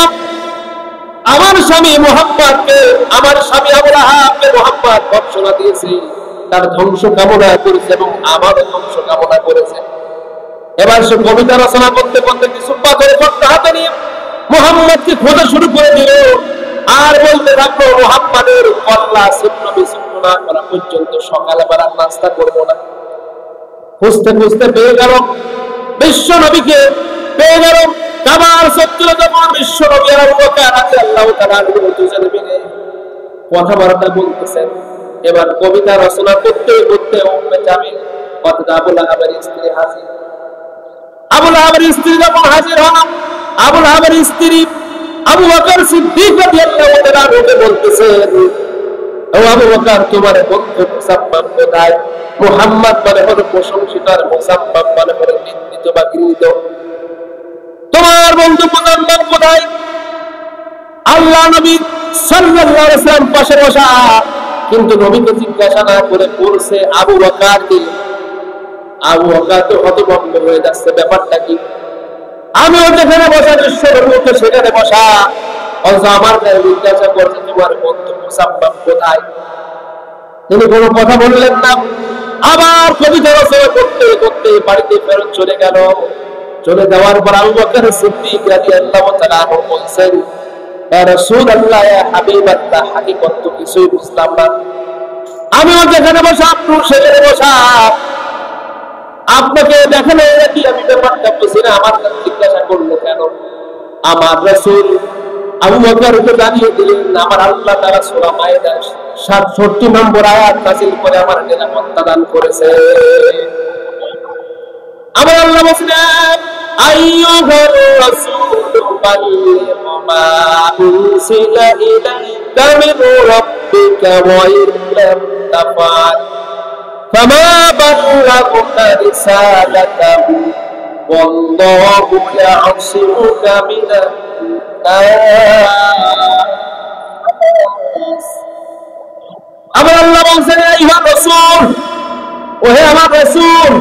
আমার স্বামী মুহাম্মদকে, আমার স্বামী আবু লাহাবকে মুহাম্মদ ভৎসনা দিয়েছে, তার ধ্বংস কামনা করেছে এবং আমারও ধ্বংস কামনা করেছে। এবার সে কবিতা রচনা করতে করতে কিছু পাথরে পট্ট হাতে নিয়ে মুহাম্মদকে খোঁজা শুরু করে দিল, আর বলতে থাকলো, মুহাম্মাদের কল্লা ছিন্ন বিচ্ছিন্ন না করা পর্যন্ত সকালবেলা নাস্তা করবো না। খুঁজতে খুঁজতে পেয়ে গেল বিশ্ব নবীকে, পেয়ে গেল কাবার চত্বরে যখন বিশ্ব নবী আর আবু বকর রাদিয়াল্লাহু তাআলা দুজনে মিলে কথাবার্তা বলতেছেন। এবার কবিতা রচনা করতে করতে উম্মে জামিল অর্থাৎ আবু লাহাবের স্ত্রী হাজির। আবু লাহাবের স্ত্রী যখন হাজির হন, আবু লাহাবের স্ত্রী আবু বকর সিদ্দিক রাদিয়াল্লাহু তাআলা ওকে বলতেছেন, ও আবু বকর, তোমার বন্ধু মুসাম্মাম কোথায়? মুহাম্মদ মানে হলো প্রশংসিত, আর মুসাম্মাম মানে হলো নিন্দিত বা ঘৃণিত। তোমার বন্ধু মুসাম্মাম কোথায়? আল্লাহ নবী সাল্লাল্লাহু আলাইহি ওয়াসাল্লাম পাশে বসা, কিন্তু নবীকে জিজ্ঞাসা না করে বলছে আবু বকরকে। আবু বকর তো হতভম্ব হয়ে যাচ্ছে, ব্যাপারটা কি? আমিও যেখানে বসা, বিশ্বনবী সেখানে বসা, অথচ আমার কাছে জিজ্ঞাসা করছে তোমার বন্ধু মুসাম্মাম কোথায়? তিনি কোনো কথা বললেন না। আবার কবিতা রচনা করতে করতে বাড়িতে ফেরত চলে গেল। চলে যাওয়ার পর আবু বকর সিদ্দিক রাদিয়াল্লাহু তাআলা বলছেন, ইয়া রাসূলুল্লাহ, ইয়া হাবিবাল্লাহ, হাকিকত তো কিছুই বুঝলাম না। আমিও যেখানে বসা, আপনি সেখানে বসা, আপনাকে দেখানো নাকি আমি ব্যাপারটা বুঝি না, আমার কাছে জিজ্ঞাসা করলো কেন? আমার রাসূল আবু বকরকে জানিয়ে দিলেন, আমার আল্লাহ তাআলা সূরা মায়েদার 67 নম্বর আয়াত নাযিল করে আমার নিরাপত্তা দান করেছে। আমার আল্লাহ বলেন, আইয়ুহার রাসূলু বাল্লিগ মা উনসিলা ইলাইকা মিন রাব্বিকা ওয়া ইল্লাম তাফআল ফামা বাল্লাগতা রিসালাতাহু ওয়াল্লাহু ইয়াসিমুকা মিনান নাস। আমার আল্লাহ বলেন, আইয়ুহার রাসূল, ওহে আমার রাসূল,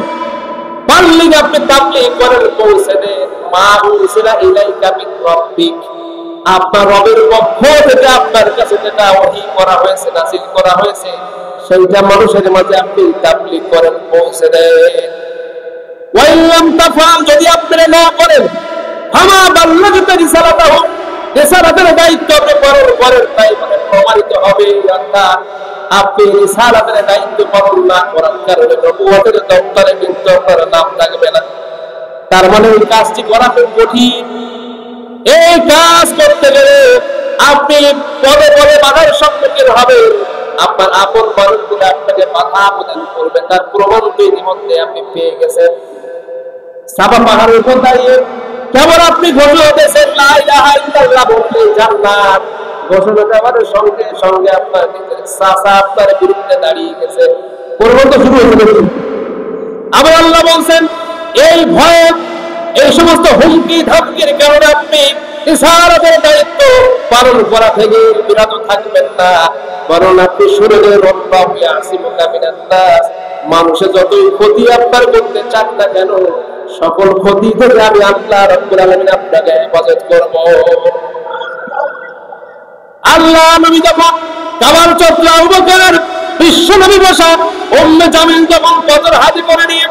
বাল্লিগ, আপনি তাবলীগ করেন, পৌঁছে দেন, মা উনসিলা ইলাইকা মিন রাব্বিক, আপনার রবের পক্ষ থেকে আপনার কাছে যেটা ওহী করা হয়েছে, নাযিল করা হয়েছে, সেইটা মানুষের মাঝে আপনি তাবলীগ করেন, পৌঁছে দেন। ওয়া ইল্লাম তাফআল, যদি আপনি না করেন, ফামা বাল্লাগতা রিসালাতাহু, রিসালাতের দায়িত্ব আপনি পালন করেন, তাই মানে প্রমাণিত হবে অর্থাৎ আপনি রিসালাতের দায়িত্ব পালন না করার কারণে নবুয়তের দপ্তরে কিন্তু আপনার নাম থাকবে না। তার মানে এই কাজটি করা খুব কঠিন। এই কাজ করতে গেলে আপনি পদে পদে বাধার সম্মুখীন হবেন, আপনার আপন মানুষগুলো আপনাকে বাধা প্রদান করবে। তার প্রমাণ তো ইতিমধ্যে আপনি পেয়ে গেছেন। সাফা পাহাড়ের উপর দাঁড়িয়ে কেবল আপনি ঘোষণা দিয়েছেন লা ইলাহা ইল্লাল্লাহ বললে জান্নাত, ঘোষণা দেওয়ার সঙ্গে সঙ্গে আপনার চাচা আপনার বিরুদ্ধে দাঁড়িয়ে গেছে, পরবর্তী শুরু হয়ে গেছে। আবার আল্লাহ বলছেন, এই ভয়, এই সমস্ত হুমকি ধামকির কারণে আপনি ইশারাতের দায়িত্ব পালন করা থেকে বিরত থাকবেন না, বরং আপনি শুরু করে আল্লাহু ইয়াসিমুকা মিনান নাস, মানুষের যতই ক্ষতি আপনার করতে চান না কেন, সকল ক্ষতি থেকে আমি আল্লাহ রাব্বুল আলামিন আপনাকে হেফাজত করব। আল্লাহ নবী যখন কাবার চত্বরে আবু বকর বিশ্ব নবী বসা উম্মে জামিল যখন বদর হাজি করে নিয়ে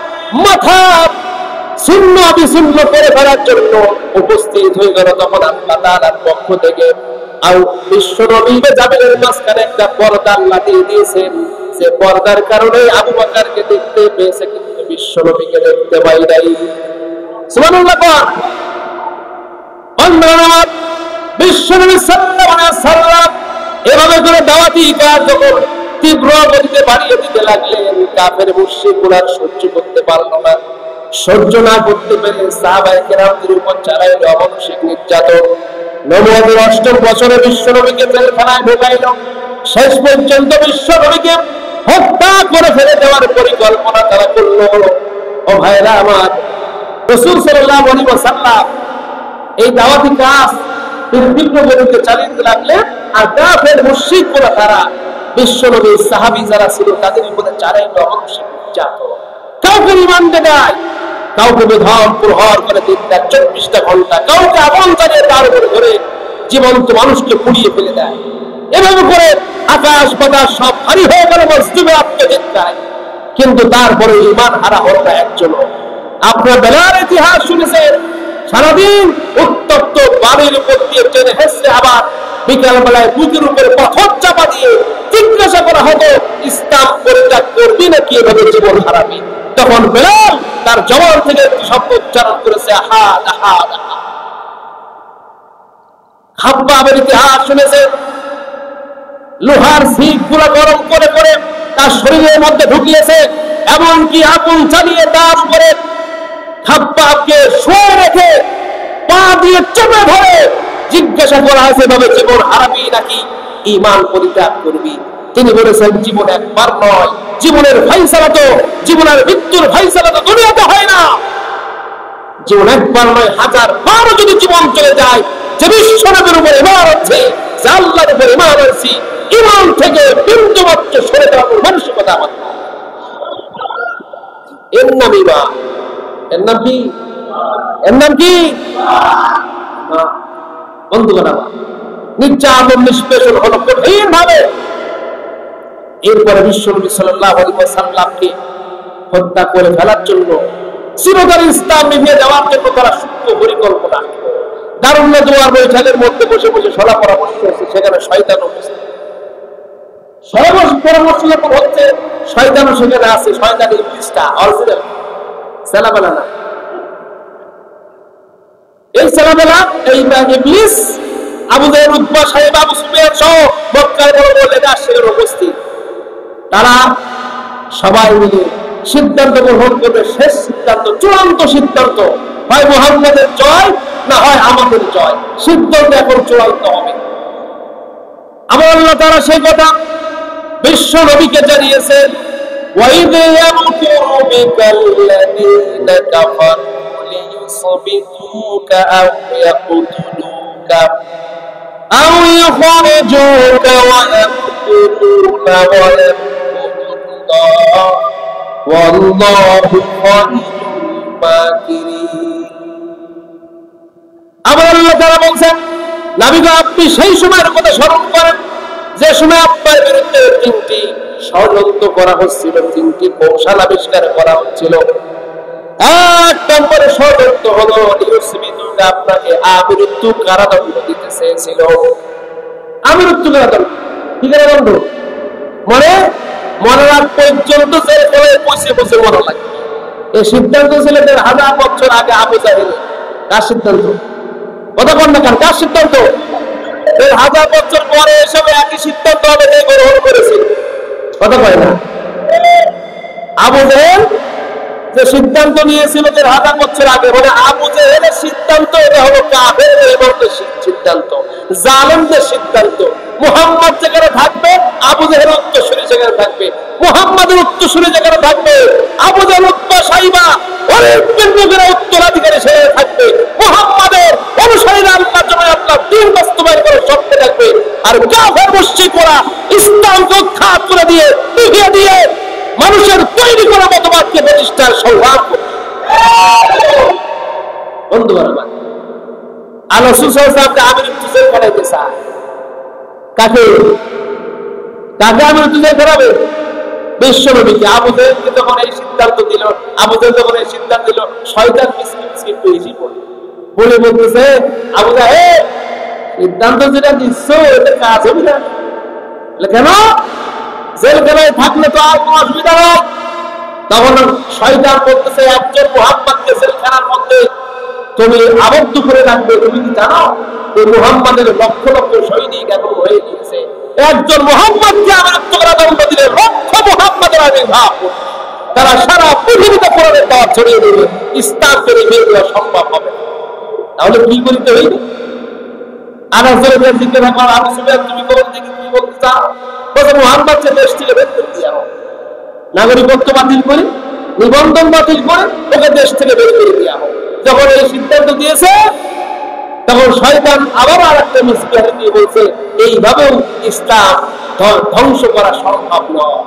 মাথা ছিন্ন বিচ্ছিন্ন করে ফেলার জন্য উপস্থিত হয়ে গেল, তখন আল্লাহ তাআলার পক্ষ থেকে বিশ্ব নবী জামিলের মাঝখানে একটা পর্দা আল্লাহ দিয়ে দিয়েছেন, যে পর্দার কারণে আবু বকরকে দেখতে পেয়েছে কিন্তু বিশ্ব নবীকে দেখতে পাই নাই। সুবহানাল্লাহ। বন্ধুরা, বিশ্ব নবী সাল্লাল্লাহু আলাইহি ওয়াসাল্লাম এভাবে করে দাওয়াতি কাজ যখন তীব্র গতিতে বাড়িয়ে দিতে লাগলেন, কাফের মুশরিকরা সহ্য করতে পারল না। সহ্য না করতে পেরে সাহাবায়ে কেরামদের উপর চালাইল অমানুষিক নির্যাতন। নবুয়তের ৮ম বছরে বিশ্ব নবীকে জেলখানায় ঢোকাইল। শেষ পর্যন্ত বিশ্ব নবীকে হত্যা করে ফেলে দেওয়ার পরিকল্পনা তারা করল। ও ভাইরা আমার, রাসূল সাল্লাল্লাহু আলাইহি ওয়াসাল্লাম এই দাওয়াতি কাজ তীব্র গতিতে চালিয়ে লাগলেন, আর কাফের মুশরিকরা তারা বিশ্ব নবীর সাহাবী যারা ছিল তাদের উপরে চালাইল অমানুষিক নির্যাতন। কাউকে রিমান্ডে দেয়, কাউকে বেধড়ক প্রহার করে ৩-৪ ঘন্টা, কাউকে আগুন জ্বালিয়ে তার উপরে ধরে জীবন্ত মানুষকে পুড়িয়ে ফেলে দেয়। এভাবে করে আকাশ বাতাস সব ভারী হয়ে গেল মসজিদে আত্মচিৎকার, কিন্তু তারপরে ঈমান হারা হল না একজনও। আপনার বেলার ইতিহাস শুনেছেন, সারাদিন উত্তপ্ত বাড়ির উপর দিয়ে টেনে হেসে আবার বিকাল বেলায় বুকের উপরে পাথর চাপা দিয়ে জিজ্ঞাসা করা হতো, ইসলাম পরিত্যাগ করবি নাকি এভাবে জীবন হারাবি? তখন বেলাল তার জবান থেকে একটি শব্দ উচ্চারণ করেছে, আহাদ আহাদ আহাদ। খাব্বাবের ইতিহাস শুনেছেন, লোহার শিক গুলা গরম করে করে তার শরীরের মধ্যে ঢুকিয়েছে, এমনকি আগুন চালিয়ে তার উপরে খাব্বাবকে শুয়ে রেখে পা দিয়ে চেপে ধরে জিজ্ঞাসা করা হয়েছে, এভাবে জীবন হারাবি নাকি ঈমান পরিত্যাগ করবি? তিনি বলেছেন, জীবন একবার নয়, জীবনের ফায়সালা তো, জীবনের মৃত্যুর ফায়সালা তো দুনিয়াতে হয় না। জীবন একবার নয়, 1000 বারও যদি জীবন চলে যায়, যে বিশ্ব নবীর উপর ঈমান আছে, যে আল্লাহর উপর ঈমান আছে, ঈমান থেকে বিন্দু মাত্র সরে যাওয়ার মানসিকতা আমার। এর নাম ঈমান। এর নাম কি? এর নাম কি? বন্ধুগণ আমার, নির্যাতন নিষ্পেষণ হলো কঠিন ভাবে। এরপরে বিশ্বনবী সাল্লাল্লাহু আলাইহি ওয়াসাল্লামকে হত্যা করে ফেলার জন্য, চিরতরে ইসলাম নিভিয়ে দেওয়ার জন্য তারা সূক্ষ্ম পরিকল্পনা। দারুন নাদওয়ার বৈঠকের মধ্যে বসে বসে সলা পরামর্শ হচ্ছে, সেখানে শয়তান উপস্থিত। পরামর্শ যখন হচ্ছে, শয়তানও সেখানে আছে। শয়তান ইবলিসটা অরিজিনাল সালাবেলা না, এই সালাবেলা এই ইবলিস আবু জাহেল, উতবা, সাইবা, আবু সুফিয়ান সহ মক্কার বড় বড় লিডার সেখানে উপস্থিত। তারা সবাই মিলে সিদ্ধান্ত গ্রহণ করবে, শেষ সিদ্ধান্ত, চূড়ান্ত সিদ্ধান্ত, হয় মুহাম্মদের জয় না হয় আমাদের জয়। সিদ্ধান্ত এখন চূড়ান্ত হবে। আমার আল্লাহ তাআলা সেই কথা বিশ্ব নবীকে জানিয়েছেন, وَإِذْ يَمْكُرُ بِكَ الَّذِينَ كَفَرُوا لِيُثْبِتُوكَ أَوْ يَقْتُلُوكَ أَوْ يُخْرِجُوكَ وَيَمْكُرُونَ وَيَمْكُرُ اللَّهُ وَاللَّهُ خَيْرُ الْمَاكِرِينَ। আবার আল্লাহ তাআলা বলেন, নবী গো, আপনি সেই সময়ের কথা স্মরণ করেন যে সময় আপনার বিরুদ্ধে 3টি ষড়যন্ত্র করা হচ্ছিল, 3টি কৌশল আবিষ্কার করা হচ্ছিল। 1 নম্বরে ষড়যন্ত্র হলো লিউসবিতুকা, আপনাকে আমৃত্যু কারাদণ্ড দিতে চেয়েছিল। আমৃত্যু কারাদণ্ড কি কারাদণ্ড? মনে রাখ পর্যন্ত জেল করে বসে বসে মরা লাগে। এই সিদ্ধান্ত ছিল 1000 বছর আগে আবু জাহেল। কার সিদ্ধান্ত? কথা বল না, কার সিদ্ধান্ত? 1000 বছর পরে এসব একই সিদ্ধান্ত হবে যে গ্রহণ করেছিল। কথা কয় না? আবু জাহেল যে সিদ্ধান্ত নিয়েছিল 1000 বছর আগে, মানে আবু জাহেলের সিদ্ধান্ত, এটা হলো কাফেরদের সিদ্ধান্ত, জালেমদের সিদ্ধান্ত। মুহাম্মদ যেখানে থাকবে আবু জাহেল উত্তরসূরি সেখানে থাকবে, মুহাম্মাদের উত্তরসূরি যেখানে থাকবে আবু জাহেল, উতবা, সাইবা অনেক বিন্দুদের উত্তরাধিকারী সেখানে থাকবে। মুহাম্মাদের অনুসারীরা আল্লাহর জন্য আল্লাহর দ্বীন বাস্তবায়ন করে স্বপ্নে থাকবে। আর কাফের মুশরিকরা ইসলামকে উৎখাত করে দিয়ে, টিকিয়ে দিয়ে মানুষের তৈরি করা মতবাদকে প্রতিষ্ঠার সংগ্রাম করছে। বন্ধুগণ আমার, আল্লাহ রাসূল সাল্লাল্লাহু আলাইহি ওয়াসাল্লাম আমির তুজেল করাইতে চায়। কাকে কাকে আমির তুজেল করাবে? বিশ্বনবীকে। আবু জাহেলকে যখন এই সিদ্ধান্ত দিল, আবু জাহেল যখন এই সিদ্ধান্ত দিল, শয়তান মিসকিন বেশি বলে বলতেছে, আবু জাহেল সিদ্ধান্ত যেটা দিচ্ছ এটা কাজ হবে না। কেন? জেলখানায় থাকলে তো আর কোনো অসুবিধা নাই। তখন শয়তান বলতেছে, একজন মুহাম্মদকে জেলখানার মধ্যে তুমি আবদ্ধ করে রাখবে। তুমি কি জানো এই মুহাম্মাদের লক্ষ লক্ষ সৈনিক এখন হয়ে গিয়েছে। একজন মুহাম্মদকে আমৃত্যু কারাদণ্ড দিলে লক্ষ মুহাম্মাদের আবির্ভাব, তারা সারা পৃথিবীতে কোরআনের দাওয়াত ছড়িয়ে দেবে, ইসলামকে নিয়ে দেওয়া সম্ভব হবে। তাহলে কি করিতে হইবে? আনাসের জিজ্ঞেস করা, আবু সুফিয়ান তুমি কোরআন থেকে কি বলতে চাও? বলে মুহাম্মদকে দেশ থেকে বের করে দিয়ে আনো, নাগরিকত্ব বাতিল করে, নিবন্ধন বাতিল করে ওকে দেশ থেকে বের করে দিয়ে আনো। যখন এই সিদ্ধান্ত দিয়েছে, তখন শয়তান আবার আরেকটা মিসকিয়ারি দিয়ে বলছে, এইভাবেও ইসলাম ধ্বংস করা সম্ভব নয়।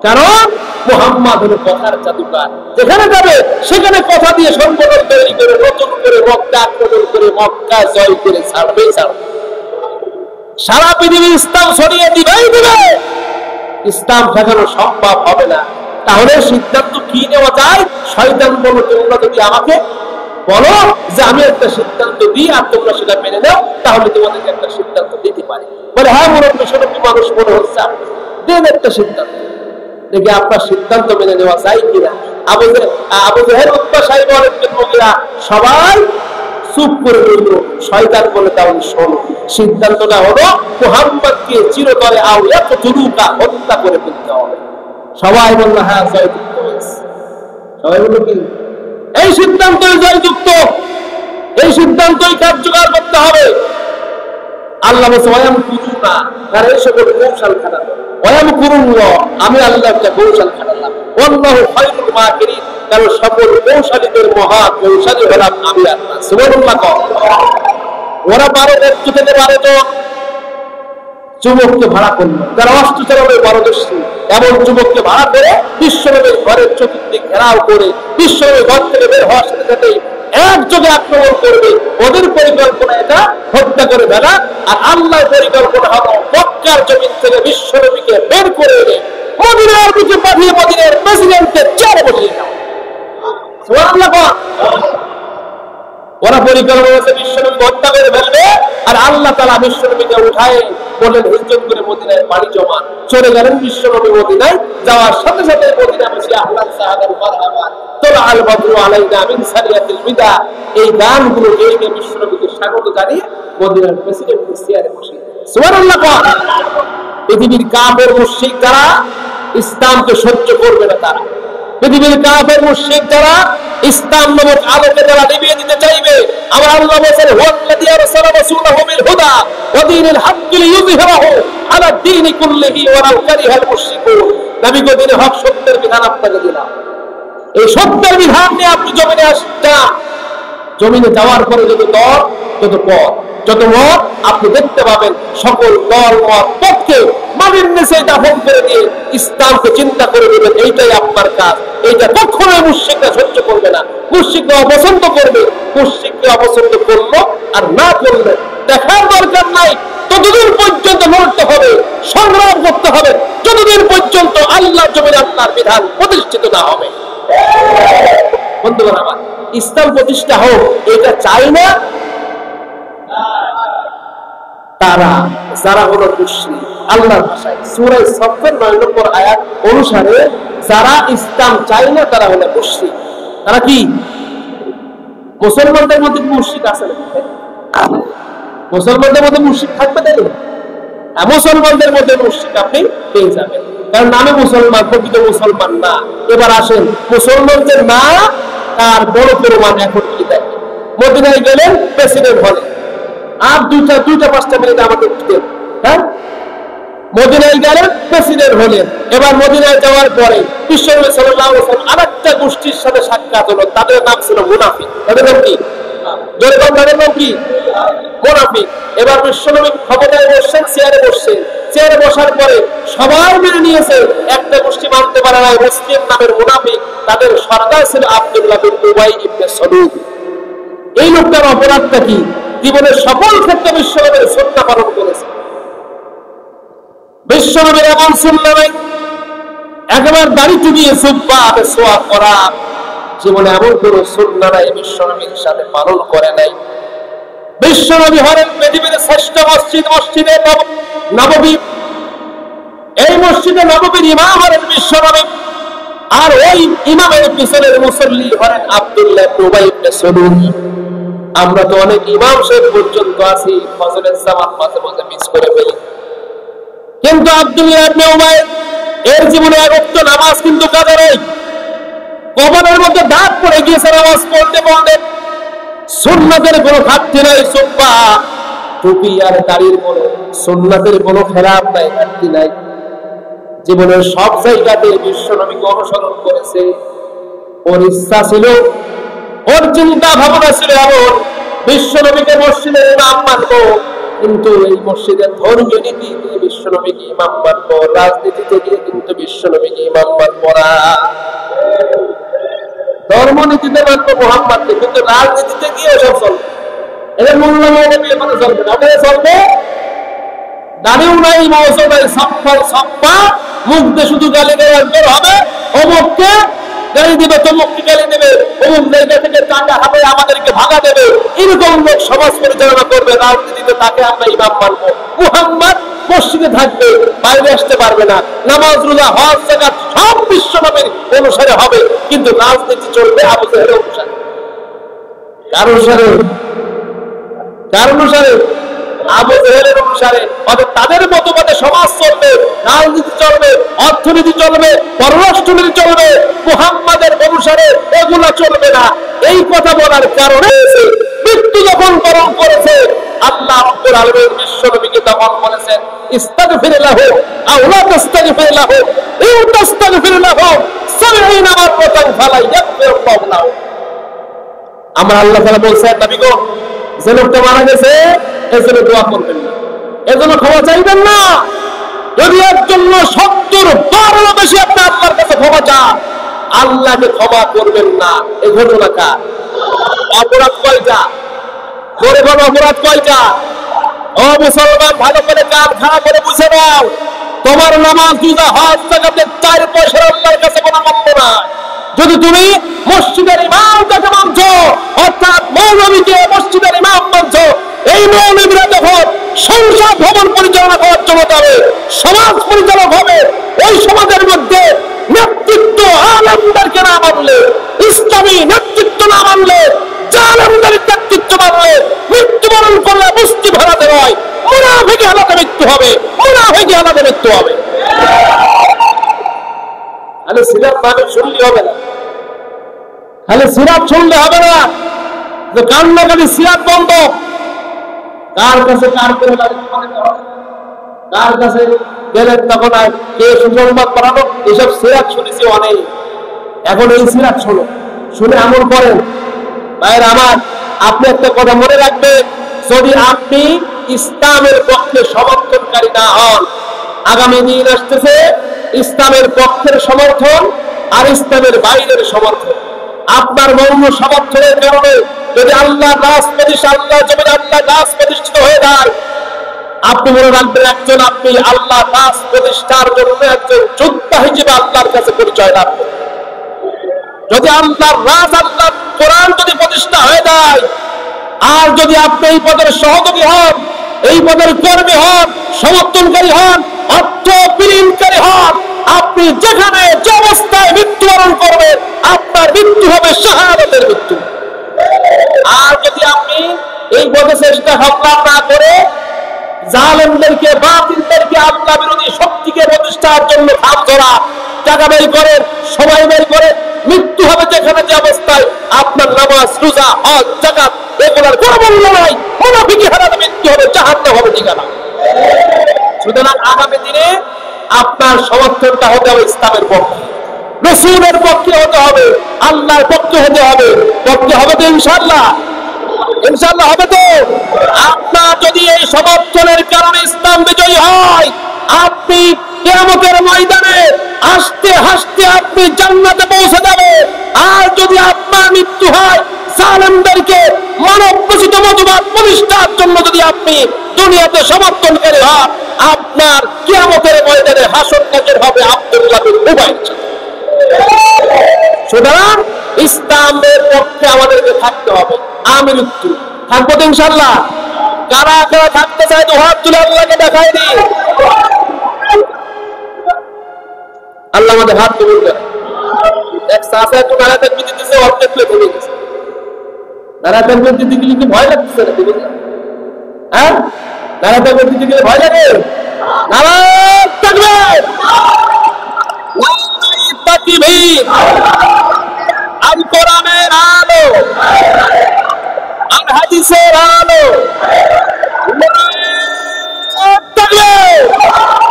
কারণ মুহাম্মদ হলো কথার জাদুকার, যেখানে যাবে সেখানে কথা দিয়ে সংগঠন তৈরি করে নতুন করে মক্কা আক্রমণ করে মক্কা জয় করে ছাড়বে। সারা পৃথিবী ইসলাম ছড়িয়ে দিবেই দিবে, ইসলাম ঠেকানো সম্ভব হবে না। তাহলে সিদ্ধান্ত কি নেওয়া যায়? শয়তান বলো, তোমরা যদি আমাকে বলো যে আমি একটা সিদ্ধান্ত দিই আর তোমরা সেটা মেনে নাও, তাহলে তোমাদেরকে একটা সিদ্ধান্ত দিতে পারি। বলে হ্যাঁ মুরব্বী সরব্বী মানুষ মনে হচ্ছে, দেন একটা সিদ্ধান্ত, দেখি আপনার সিদ্ধান্ত মেনে নেওয়া যায় কিনা। আবু জাহেল উতবা সাহেব অনেকজন মহিলা সবাই চুপ করে রইল। শয়তান বলে, তাহলে শোনো, সিদ্ধান্তটা হলো মুহাম্মদকে চিরতরে আউয়াতুরুকা হত্যা করে ফেলতে হবে। সবাই বলল হ্যাঁ জয়যুক্ত হয়েছে। সবাই বলল কি? এই সিদ্ধান্তই জয়যুক্ত, এই সিদ্ধান্তই কার্যকর করতে হবে। আল্লাহ বলছে ওয়ায়াম কুরুনা, আর এই সকল কৌশল খাটানো। ওয়ায়াম কুরুল্লাহ, আমি আল্লাহ একটা কৌশল খাটালাম। আল্লাহু খায়রুল মাকিরিন, কারণ সকল কৌশলীদের মহা কৌশলী হলাম আমি আল্লাহ। সুবহানাল্লাহ। ওরা 12 থেকে 12 জন যুবককে ভাড়া করলো, যারা অস্ত্র চালানোর পারদর্শী। এমন যুবককে ভাড়া করে বিশ্বনবীর ঘরের চতুর্দিক ঘেরাও করে বিশ্বনবীর ঘর থেকে বের হওয়ার সাথে সাথে একযোগে আক্রমণ করবে। ওদের পরিকল্পনা এটা হত্যা করে ফেলা, আর আল্লাহর পরিকল্পনা হলো মক্কার জমিন থেকে বিশ্বনবীকে বের করে এনে মদিনার দিকে পাঠিয়ে মদিনার প্রেসিডেন্টের চেয়ারে বসিয়ে দাও। সুবহানাল্লাহ। ওরা পরিকল্পনা করেছে বিশ্বনবীকে হত্যা করে ফেলবে, আর আল্লাহ তাআলা বিশ্বনবীকে উঠায় বললেন হিজরত করে মদিনায় পাড়ি জমা। চলে গেলেন বিশ্বনবী মদিনায়। যাওয়ার সাথে সাথে মদিনা বসে আহলান সাহাদান মারহাবা তোলা আল বদরু আলাইনা মিন সারিয়াতিল বিদা, এই গানগুলো গেয়ে গিয়ে বিশ্বনবীকে স্বাগত জানিয়ে মদিনার প্রেসিডেন্টের চেয়ারে বসে। সুবহানাল্লাহ। পৃথিবীর কাফের মুশরিক যারা ইসলামকে সহ্য করবে না, তারা পৃথিবীর কাফের মুশরিক যারা ইসলাম নামক আলোকে যারা নিভিয়ে দিতে চাইবে, আমার আল্লাহ বলেন ওয়াল্লাযী আরসালা রাসূলাহু বিল হুদা ওয়া দীনিল হাক্কি লিইয়ুযহিরাহু আলা দ্বীনি কুল্লিহি ওয়ালাউ কারিহাল মুশরিকুন। নবী গো, দ্বীনে হক সত্যের বিধান আপনাকে দিলাম, এই সত্যের বিধান নিয়ে আপনি জমিনে আসছেন। জমিনে যাওয়ার পরে যত দল, যত পথ, যত মত আপনি দেখতে পাবেন, সকল দল মত পথকে মাটির নিচে দাফন করে দিয়ে ইসলামকে চিন্তা করে দেবেন। এইটাই আপনার কাজ। এইটা কখনোই মুশরিকরা সহ্য করবে না। মুশরিকরা অপছন্দ করবে। মুশরিকরা অপছন্দ করলো আর না করলে দেখার দরকার নাই। ততদিন পর্যন্ত লড়তে হবে, সংগ্রাম করতে হবে, যতদিন পর্যন্ত আল্লাহর জমিনে আপনার বিধান প্রতিষ্ঠিত না হবে। বন্ধুগণ আমার, ইসলাম প্রতিষ্ঠা হোক এটা চাই না তারা, যারা হলো মুশরিক। আল্লাহর ভাষায় সূরা সাফের 9 নম্বর আয়াত অনুসারে যারা ইসলাম চায় না তারা হলো মুশরিক। তারা কি? মুসলমানদের মধ্যে মুশরিক আছে না? মুসলমানদের মধ্যে মুশরিক থাকবে না? মুসলমানদের মধ্যে মুশরিক আপনি পেয়ে যাবেন, কারণ নামে মুসলমান, প্রকৃত মুসলমান না। এবার আসেন মুসলমানদের না তার বড় প্রমাণ এখন কি দেখেন। মদিনায় গেলেন প্রেসিডেন্ট হলেন, আর দুইটা 5টা মিনিট আমাদের উঠতেন। হ্যাঁ, মদিনায় গেলেন প্রেসিডেন্ট হলেন। এবার মদিনায় যাওয়ার পরে বিশ্বনবী সাল্লাল্লাহু আলাইহি ওয়াসাল্লাম আরেকটা গোষ্ঠীর সাথে সাক্ষাৎ হলো। তাদের নাম ছিল মুনাফিক। তাদের নাম কি? তাদের নাম কি? মুনাফিক। এবার বিশ্বনবী ক্ষমতায় বসছেন, চেয়ারে বসছেন। চেয়ারে বসার পরে সবাই মেনে নিয়েছে, একটা গোষ্ঠী মানতে পারে না, মুসলিম নামের মুনাফিক, তাদের সরদার ছিল আব্দুল্লাহ বিন উবাই ইবনে সালুল। এই লোকটার অপরাধটা কি? জীবনের সকল ক্ষেত্রে বিশ্বনবীর সুন্নাহ পালন করেছে। বিশ্বনবীর এমন সুন্নাহ নাই একেবারে দাড়ি টুকিয়ে সুব্বা সোয়া করা, জীবনে এমন কোন সুন্নাহ নাই বিশ্বনবীর সাথে পালন করে নাই। বিশ্বনবী হলেন পৃথিবীর শ্রেষ্ঠ মসজিদ, মসজিদে নববী। এই মসজিদে নববীর ইমাম হলেন বিশ্বনবী, আর ওই ইমামের পিছনের মুসল্লি হলেন আব্দুল্লাহ ইবনে উবাই ইবনে সালুল। আমরা তো অনেক ইমাম সাহেব পর্যন্ত আছি, ফজরের জামাত মাঝে মাঝে মিস করে ফেলি, কিন্তু আব্দুল্লাহ ইবনে উবাই এর জীবনে এক ওয়াক্ত নামাজ কিন্তু কাজা নেই। কবরের মধ্যে দাঁত পড়ে গিয়েছে নামাজ পড়তে পড়তে। সুন্নাতের কোনো ঘাটতি নাই, সুব্বা টুপি আর দাড়ির কোনো সুন্নাতের কোনো খেলাপ নাই, ঘাটতি নাই। জীবনের সব জায়গাতে বিশ্বনবীকে অনুসরণ করেছে। ওর ইচ্ছা ছিল, ওর চিন্তা ভাবনা ছিল এমন, বিশ্বনবীকে মসজিদের ইমাম মানবো, কিন্তু এই মসজিদের ধর্মীয় নীতি দিয়ে বিশ্বনবীকে ইমাম মানবো, রাজনীতিতে গিয়ে কিন্তু বিশ্বনবীকে ইমাম মানবো না। ধর্মনীতিতে মানবো মুহাম্মদকে, কিন্তু রাজনীতিতে গিয়ে সব চলবে। এদের মূল্যায়ন মানে চলবে না, ওখানে চলবে দাঁড়িয়েও নাই, মৌসুম নাই, সপ্পা মুখ দিয়ে শুধু গালি দেওয়ার বের হবে, অমুককে গালি দেবে, তমুককে গালি দেবে, অমুক জায়গা থেকে টাকা হবে আমাদেরকে ভাগা দেবে, এরকম লোক সমাজ পরিচালনা করবে। রাজনীতিতে তাকে আমরা ইমাম মানবো। মুহাম্মদ মসজিদে থাকবে, বাইরে আসতে পারবে না, নামাজ রোজা হজ যাকাত সব বিশ্বনবীর অনুসারে হবে, কিন্তু রাজনীতি চলবে আবু জাহেলের অনুসারে। কার অনুসারে? কার অনুসারে? আবু জাহেলের অনুসারে। অর্থাৎ তাদের মতবাদে সমাজ চলবে, রাজনীতি চলবে, অর্থনীতি চলবে, পররাষ্ট্রনীতি চলবে, মুহাম্মাদের অনুসারে এগুলা চলবে না। এই কথা বলার কারণে মৃত্যু যখন বরণ করেছে, আল্লাহ রাব্বুল আলামিন বিশ্বনবীকে তখন বলেছেন, ইস্তাগফির লাহু আও লা তাস্তাগফির লাহু, ইন তাস্তাগফির লাহু 70 মাররাতান ফালা ইয়াগফিরুল্লাহু লাহু। আমার আল্লাহ তাআলা বলেছেন, নবী গো, যে লোকটা মারা গেছে এজন্য দোয়া করবেন না, এজন্য ক্ষমা চাইবেন না। যদি একজন 70 বারের বেশি আপনি আল্লাহর কাছে ক্ষমা চান, আল্লাহকে ক্ষমা করবেন না। এই ঘটনা কার? অপরাধ কয়টা? করে বড় অপরাধ কয়টা? ও মুসলমান, ভালো করে কান খাড়া করে বুঝে নাও, তোমার নামাজ রোজা হজ যাকাতের 4 পয়সার আল্লাহর কাছে কোনো মূল্য নাই। যদি তুমি মসজিদের ইমামকে মানছো, অর্থাৎ মৌলবীকে মসজিদের ইমাম মানছো, এই মৌলবীরা যখন সংসদ ভবন পরিচালনা করার জন্য যাবে, সমাজ পরিচালক হবে, ওই সমাজের মধ্যে নেতৃত্ব আলেমদেরকে না মানলে, ইসলামী নেতৃত্ব না মানলে, জালেমদের নেতৃত্ব মানলে, মৃত্যুবরণ করলে মুস্তি ভাড়াতে নয়, মুনাফিকি হালাতে মৃত্যু হবে, মুনাফিকি হালাতে মৃত্যু হবে। খালি সিরাত মানে শুনলে হবে না, খালি সিরাত শুনলে হবে না, যে কান্নাকাটি সিরাত বন্ধ। কার কাছে কার করে কার কাছে গেলেন তখন আর কে সুসংবাদ করানো, এসব সিরাত শুনেছি অনেক। এখন এই সিরাত শোনো, শুনে আমল করেন। ভাইয়ের আমার, আপনি একটা কথা মনে রাখবেন, যদি আপনি ইসলামের পক্ষে সমর্থনকারী না হন, আগামী দিন আসতেছে ইসলামের পক্ষের সমর্থন আর ইসলামের বাইরের সমর্থন। আপনার মৌন সমর্থনের কারণে যদি আল্লাহ রাজ প্রতিষ্ঠা, আল্লাহ জমিন আল্লাহ রাজ প্রতিষ্ঠিত হয়ে যায়, আপনি মনে রাখবেন একজন আপনি আল্লাহ রাজ প্রতিষ্ঠার জন্য একজন যোদ্ধা হিসেবে আল্লাহর কাছে পরিচয় লাভ করবেন। যদি আল্লাহর রাজ, আল্লাহ কোরআন যদি প্রতিষ্ঠা হয়ে যায়, আর যদি আপনি এই পদের সহযোগী হন, এই পদের কর্মী হন, সমর্থনকারী হন, অর্থ বিনিয়োগকারী হন, আপনি যেখানে যে অবস্থায় মৃত্যুবরণ করবেন, আপনার মৃত্যু হবে শাহাদাতের মৃত্যু। আর যদি আপনি এই পদে চেষ্টা সংগ্রাম না করে জালেমদেরকে, বাতিলদেরকে, আল্লাহ বিরোধী শক্তিকে প্রতিষ্ঠার জন্য খাম ধরা, টাকা বের করেন, সময় বের করেন, মৃত্যু হবে যেখানে যে অবস্থায়, আপনার নামাজ রোজা হজ যাকাত এগুলোর কোনো মূল্য নাই, মুনাফিকি হারাতে মৃত্যু হবে, জাহান্নাম হবে ঠিকানা। সুতরাং আগামী দিনে আপনার সমর্থনটা হতে হবে ইসলামের পক্ষে, রাসূলের পক্ষে হতে হবে, আল্লাহর পক্ষে হতে হবে। পক্ষে হবে তো ইনশাআল্লাহ? ইনশাআল্লাহ হবে তো? আপনার যদি এই সমর্থনের কারণে ইসলাম বিজয়ী হয়, আপনি কিয়ামতের ময়দানে হাসতে হাসতে আপনি জান্নাতে পৌঁছে যাবেন। আর যদি আপনার মৃত্যু হয়, জালেমদেরকে মানব রচিত মতবাদ প্রতিষ্ঠার জন্য যদি আপনি দুনিয়াতে সমর্থনকারী হন, আপনার কিয়ামতের ময়দানে হাসর নাজর হবে আব্দুল্লাহ বিন উবাই। সুতরাং ইসলামের পক্ষে আমাদেরকে থাকতে হবে। আমি মৃত্যু থাকবো তো ইনশাল্লাহ। কারা কারা থাকতে চায় তো হাত তুলে আল্লাহকে দেখাই দি। আল্লাহ আমাদের হাত তুলে দেয়। এক সাথে একটু নারায়ণ বিদ্যুৎ দিচ্ছে, অর্ধেক তুলে ভেঙে গেছে। নারায়ণ বিদ্যুৎ দিতে গেলে কি ভয় লাগতেছে না? হ্যাঁ, নারায়ণ বিদ্যুৎ দিতে গেলে ভয় লাগে? নারায়ণ